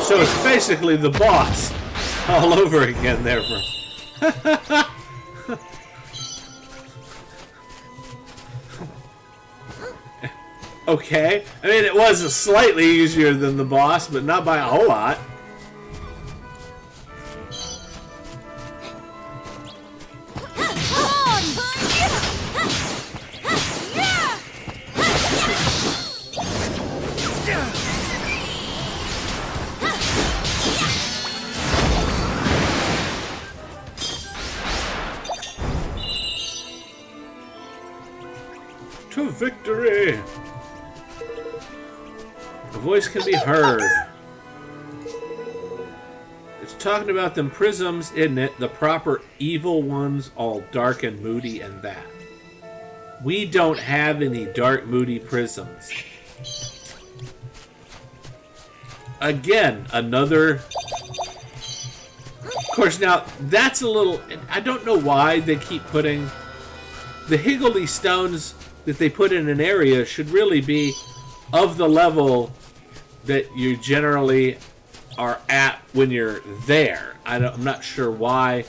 So it's basically the boss all over again there, bro. Okay. I mean, it was slightly easier than the boss, but not by a whole lot. To victory! A voice can be heard. It's talking about them prisms, isn't it? The proper evil ones, all dark and moody and that. We don't have any dark, moody prisms. Again, another... Of course, now, that's a little... I don't know why they keep putting... The higgledy stones that they put in an area should really be of the level that you generally are at when you're there. I'm not sure why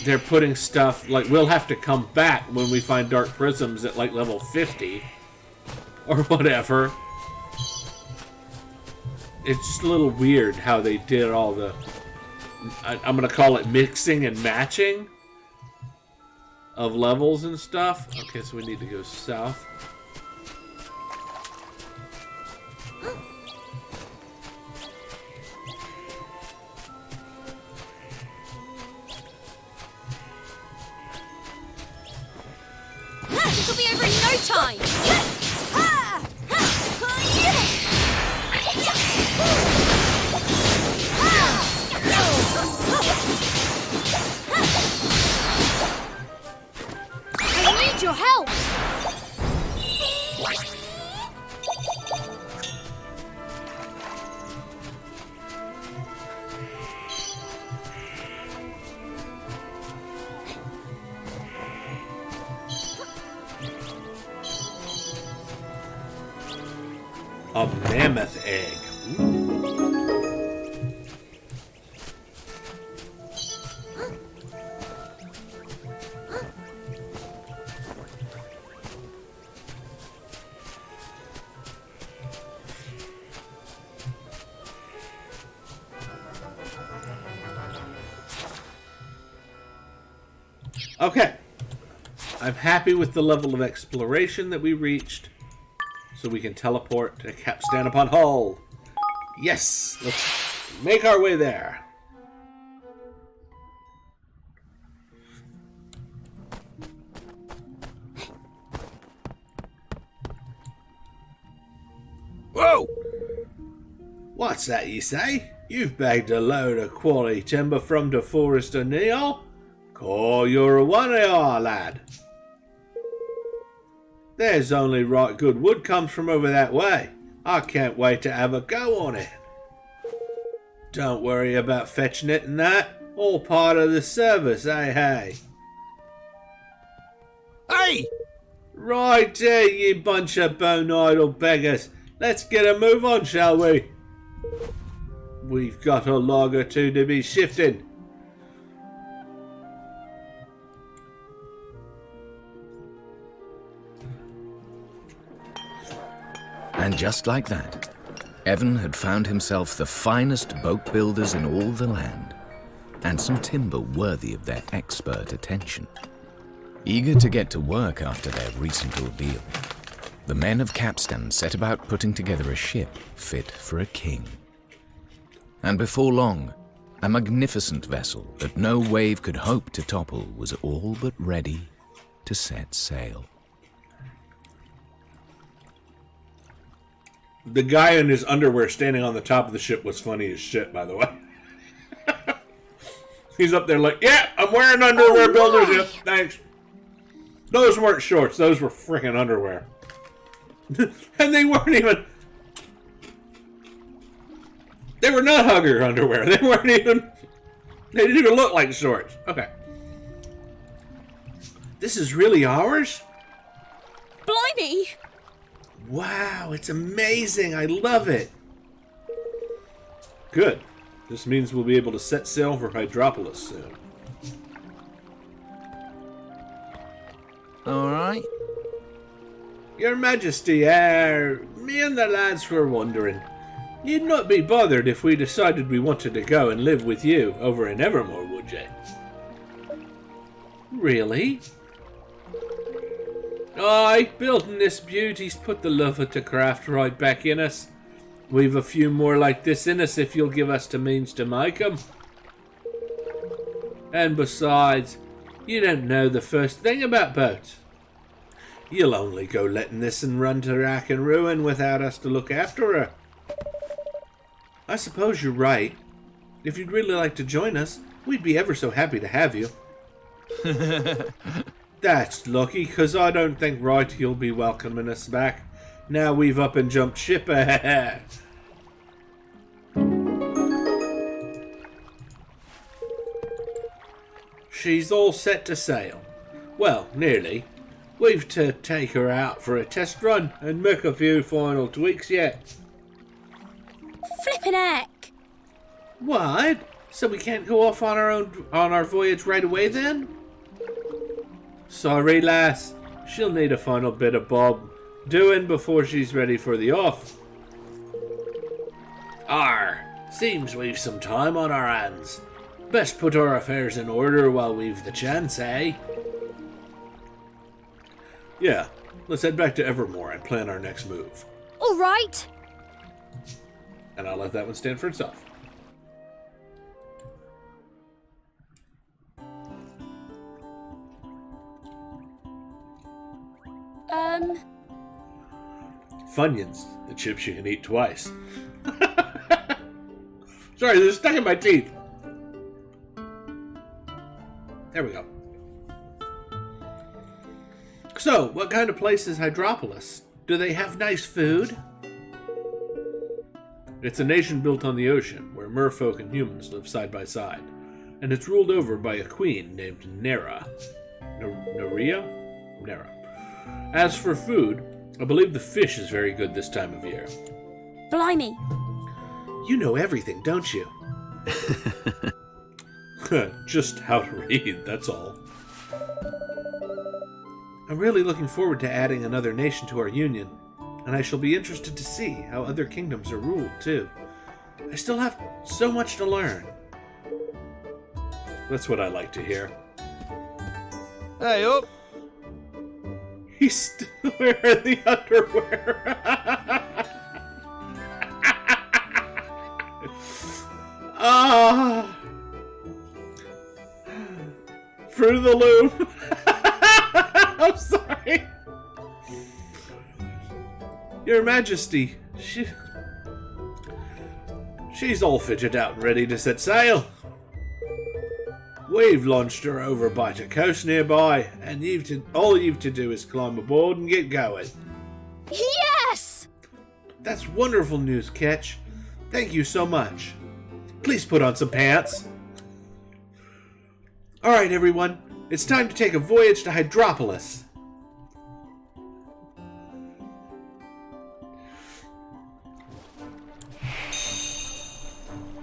they're putting stuff like we'll have to come back when we find dark prisms at like level 50 or whatever. It's just a little weird how they did all the I'm gonna call it mixing and matching of levels and stuff. Okay, so we need to go south. This will be over in no time. I need your help. A mammoth egg. Ooh. Okay. I'm happy with the level of exploration that we reached. So we can teleport to Capstan upon Hull. Yes! Let's make our way there. Whoa! What's that you say? You've bagged a load of quality timber from the forest of Neol? Call you're a one-AR, lad. There's only right good wood comes from over that way. I can't wait to have a go on it. Don't worry about fetching it and that. All part of the service, hey? Hey! Right there, you bunch of bone-idle beggars. Let's get a move on, shall we? We've got a log or two to be shifting. And just like that, Evan had found himself the finest boat builders in all the land, and some timber worthy of their expert attention. Eager to get to work after their recent ordeal, the men of Capstan set about putting together a ship fit for a king. And before long, a magnificent vessel that no wave could hope to topple was all but ready to set sail. The guy in his underwear standing on the top of the ship was funny as shit, by the way. He's up there like, yeah, I'm wearing underwear, builder ship, thanks. Those weren't shorts, those were freaking underwear. And they weren't even... They were nut hugger underwear. They weren't even... They didn't even look like shorts. Okay. This is really ours? Blimey! Wow, it's amazing. I love it. Good. This means we'll be able to set sail for Hydropolis soon. All right. Your Majesty, me and the lads were wondering. You'd not be bothered if we decided we wanted to go and live with you over in Evermore, would you? Really? Aye, building this beauty's put the love of the craft right back in us. We've a few more like this in us if you'll give us the means to make 'em. And besides, you don't know the first thing about boats. You'll only go letting this and run to rack and ruin without us to look after her. I suppose you're right. If you'd really like to join us, we'd be ever so happy to have you. That's lucky, 'cause I don't think right you'll be welcoming us back. Now we've up and jumped ship. She's all set to sail. Well, nearly. We've to take her out for a test run and make a few final tweaks yet. Flippin' heck! What? So we can't go off on our voyage right away then? Sorry, lass. She'll need a final bit of bob doing before she's ready for the off. Seems we've some time on our hands. Best put our affairs in order while we've the chance, eh? Yeah, let's head back to Evermore and plan our next move. All right. And I'll let that one stand for itself. Funyuns, the chips you can eat twice. Sorry, they're stuck in my teeth. There we go. So, what kind of place is Hydropolis? Do they have nice food? It's a nation built on the ocean, where merfolk and humans live side by side, and it's ruled over by a queen named Nera. Nera. As for food, I believe the fish is very good this time of year. Blimey. You know everything, don't you? Just how to read, that's all. I'm really looking forward to adding another nation to our union, and I shall be interested to see how other kingdoms are ruled, too. I still have so much to learn. That's what I like to hear. Hey, up! He's still wearing the underwear. Fruit of the Loom. I'm sorry. Your Majesty, she's all fitted out and ready to set sail. We've launched her over by the coast nearby, and all you've to do is climb aboard and get going. Yes! That's wonderful news, Ketch. Thank you so much. Please put on some pants. Alright, everyone. It's time to take a voyage to Hydropolis.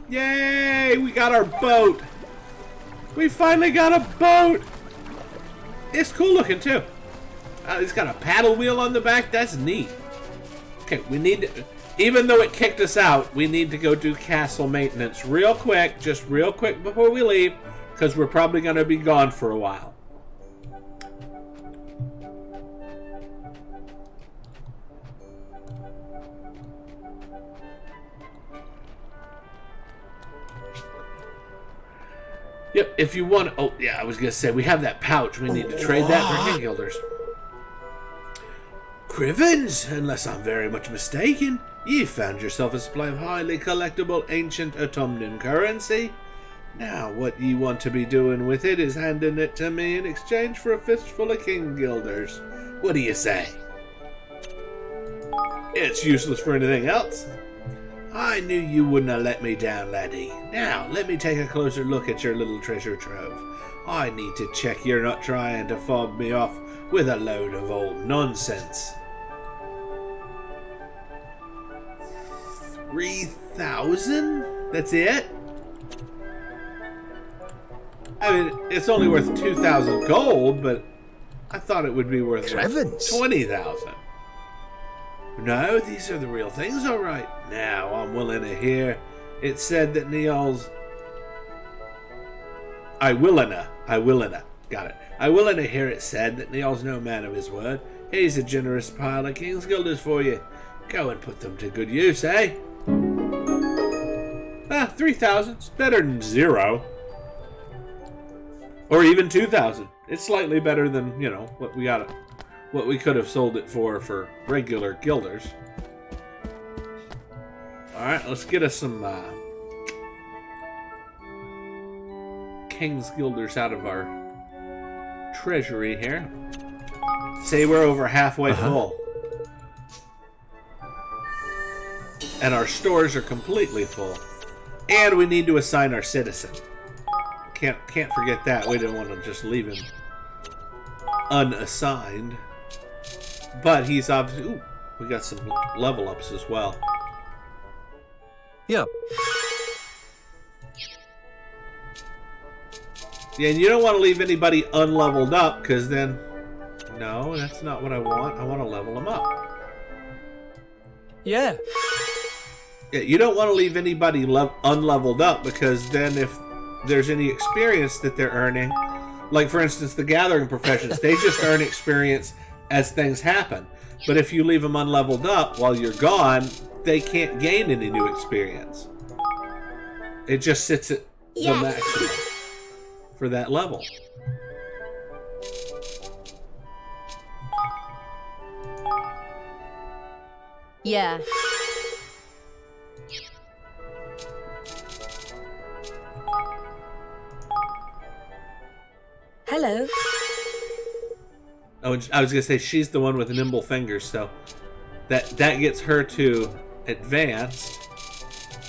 Yay! We got our boat! We finally got a boat! It's cool looking, too. It's got a paddle wheel on the back. That's neat. Okay, we need to... Even though it kicked us out, we need to go do castle maintenance real quick. Just real quick before we leave. Because we're probably going to be gone for a while. Yep, if you want... Oh, yeah, I was going to say, we have that pouch. We need to trade that for king guilders. Crivens, unless I'm very much mistaken, you found yourself a supply of highly collectible ancient autumnal currency. Now, what you want to be doing with it is handing it to me in exchange for a fistful of king guilders. What do you say? It's useless for anything else. I knew you wouldn't have let me down, laddie. Now, let me take a closer look at your little treasure trove. I need to check you're not trying to fob me off with a load of old nonsense. 3,000? That's it? I mean, it's only worth 2,000 gold, but I thought it would be worth Crevens. 20,000. No, these are the real things, all right. Now, I'm willing to hear it said that Neol's... I willina. Got it. I willing to hear it said that Neol's no man of his word. He's a generous pile of King's Guilders for you. Go and put them to good use, eh? 3,000. It's better than 0. Or even 2,000. It's slightly better than, you know, what we could have sold it for regular guilders. Alright, let's get us some King's Guilders out of our treasury here. Say we're over halfway full. And our stores are completely full. And we need to assign our citizen. Can't forget that. We didn't want to just leave him unassigned. But he's obviously... Ooh, we got some level ups as well. Yep. Yeah, and you don't want to leave anybody unleveled up, because then... No, that's not what I want. I want to level them up. Yeah. Yeah, you don't want to leave anybody unleveled up, because then if there's any experience that they're earning, like for instance the gathering professions, they just earn experience as things happen. But if you leave them unleveled up while you're gone, they can't gain any new experience. It just sits at the maximum for that level. Yeah. Hello. Oh, I was gonna say she's the one with nimble fingers, so that gets her to advanced,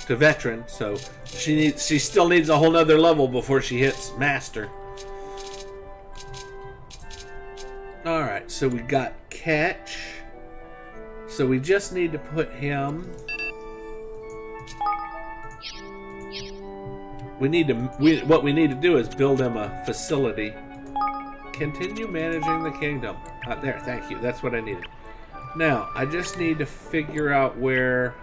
to veteran. So she still needs a whole nother level before she hits master. All right, so we got Catch. So we just need to put him. What we need to do is build him a facility. Continue managing the kingdom. There, thank you. That's what I needed. Now, I just need to figure out where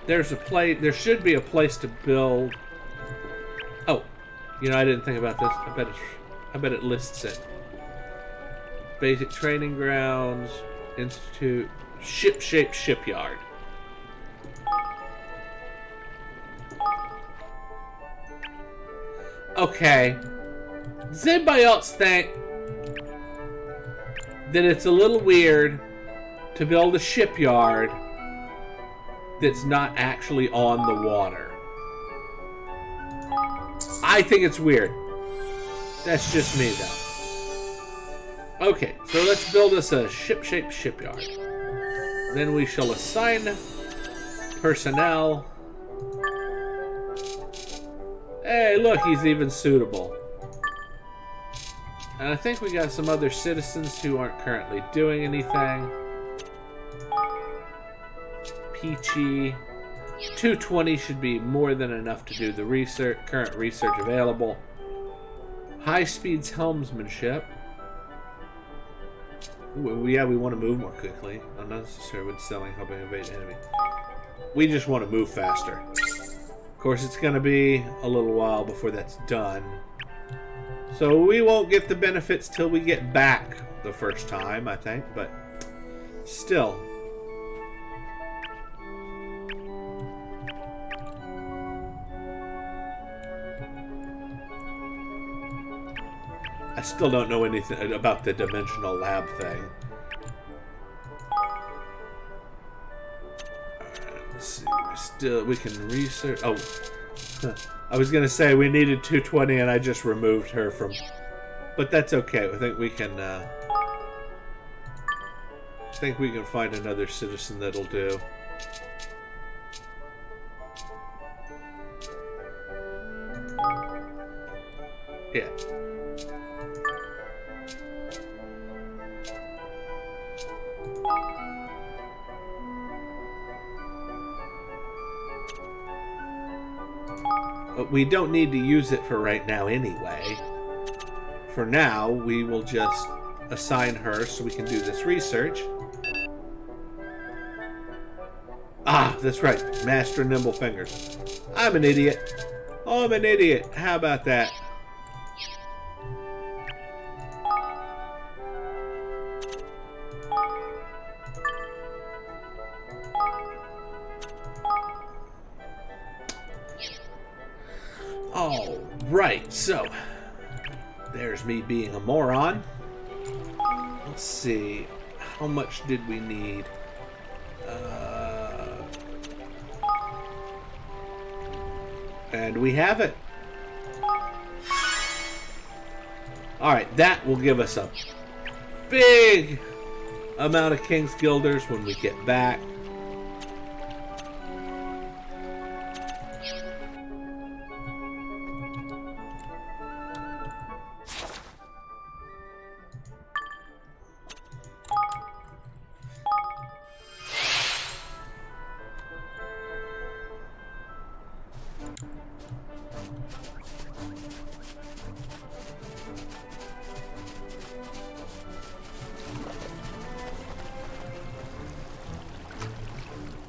there's a place. There should be a place to build. Oh, you know, I didn't think about this. I bet it lists it. Basic training grounds, institute, ship-shaped shipyard. Okay. Does anybody else think that it's a little weird to build a shipyard that's not actually on the water? I think it's weird. That's just me, though. Okay, so let's build us a ship-shaped shipyard. Then we shall assign personnel. Hey, look, he's even suitable. And I think we got some other citizens who aren't currently doing anything. Peachy. 220 should be more than enough to do the research, current research available. High speeds helmsmanship. Ooh, yeah, we want to move more quickly. Unnecessary when selling, helping evade enemy. We just want to move faster. Of course, it's going to be a little while before that's done. So we won't get the benefits till we get back the first time, I think, but still. I still don't know anything about the dimensional lab thing. Alright, let's see. We can research. Oh, I was gonna say we needed 220, and I just removed her from. But that's okay. I think we can. I think we can find another citizen that'll do. Yeah. But we don't need to use it for right now anyway. For now, we will just assign her so we can do this research. Ah, that's right. Master Nimble Fingers. I'm an idiot. Oh, I'm an idiot. How about that? All right, so there's me being a moron. Let's see, how much did we need? And we have it. All right, that will give us a big amount of King's Guilders when we get back.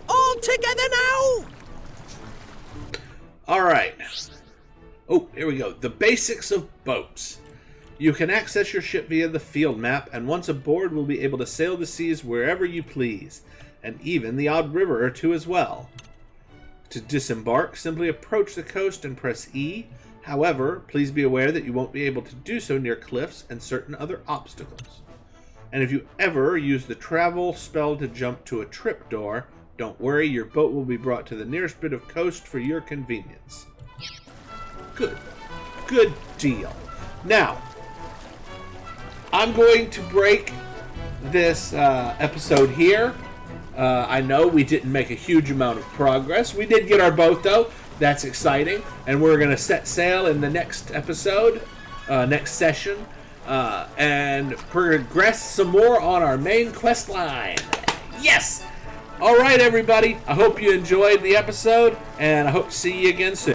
All together now! Alright. Oh, here we go. The basics of boats. You can access your ship via the field map, and once aboard will be able to sail the seas wherever you please, and even the odd river or two as well. To disembark, simply approach the coast and press E. However, please be aware that you won't be able to do so near cliffs and certain other obstacles. And if you ever use the travel spell to jump to a trapdoor, don't worry, your boat will be brought to the nearest bit of coast for your convenience. Good. Good deal. Now, I'm going to break this episode here. I know we didn't make a huge amount of progress. We did get our boat, though. That's exciting. And we're going to set sail in the next episode, next session, and progress some more on our main quest line. Yes! All right, everybody. I hope you enjoyed the episode, and I hope to see you again soon.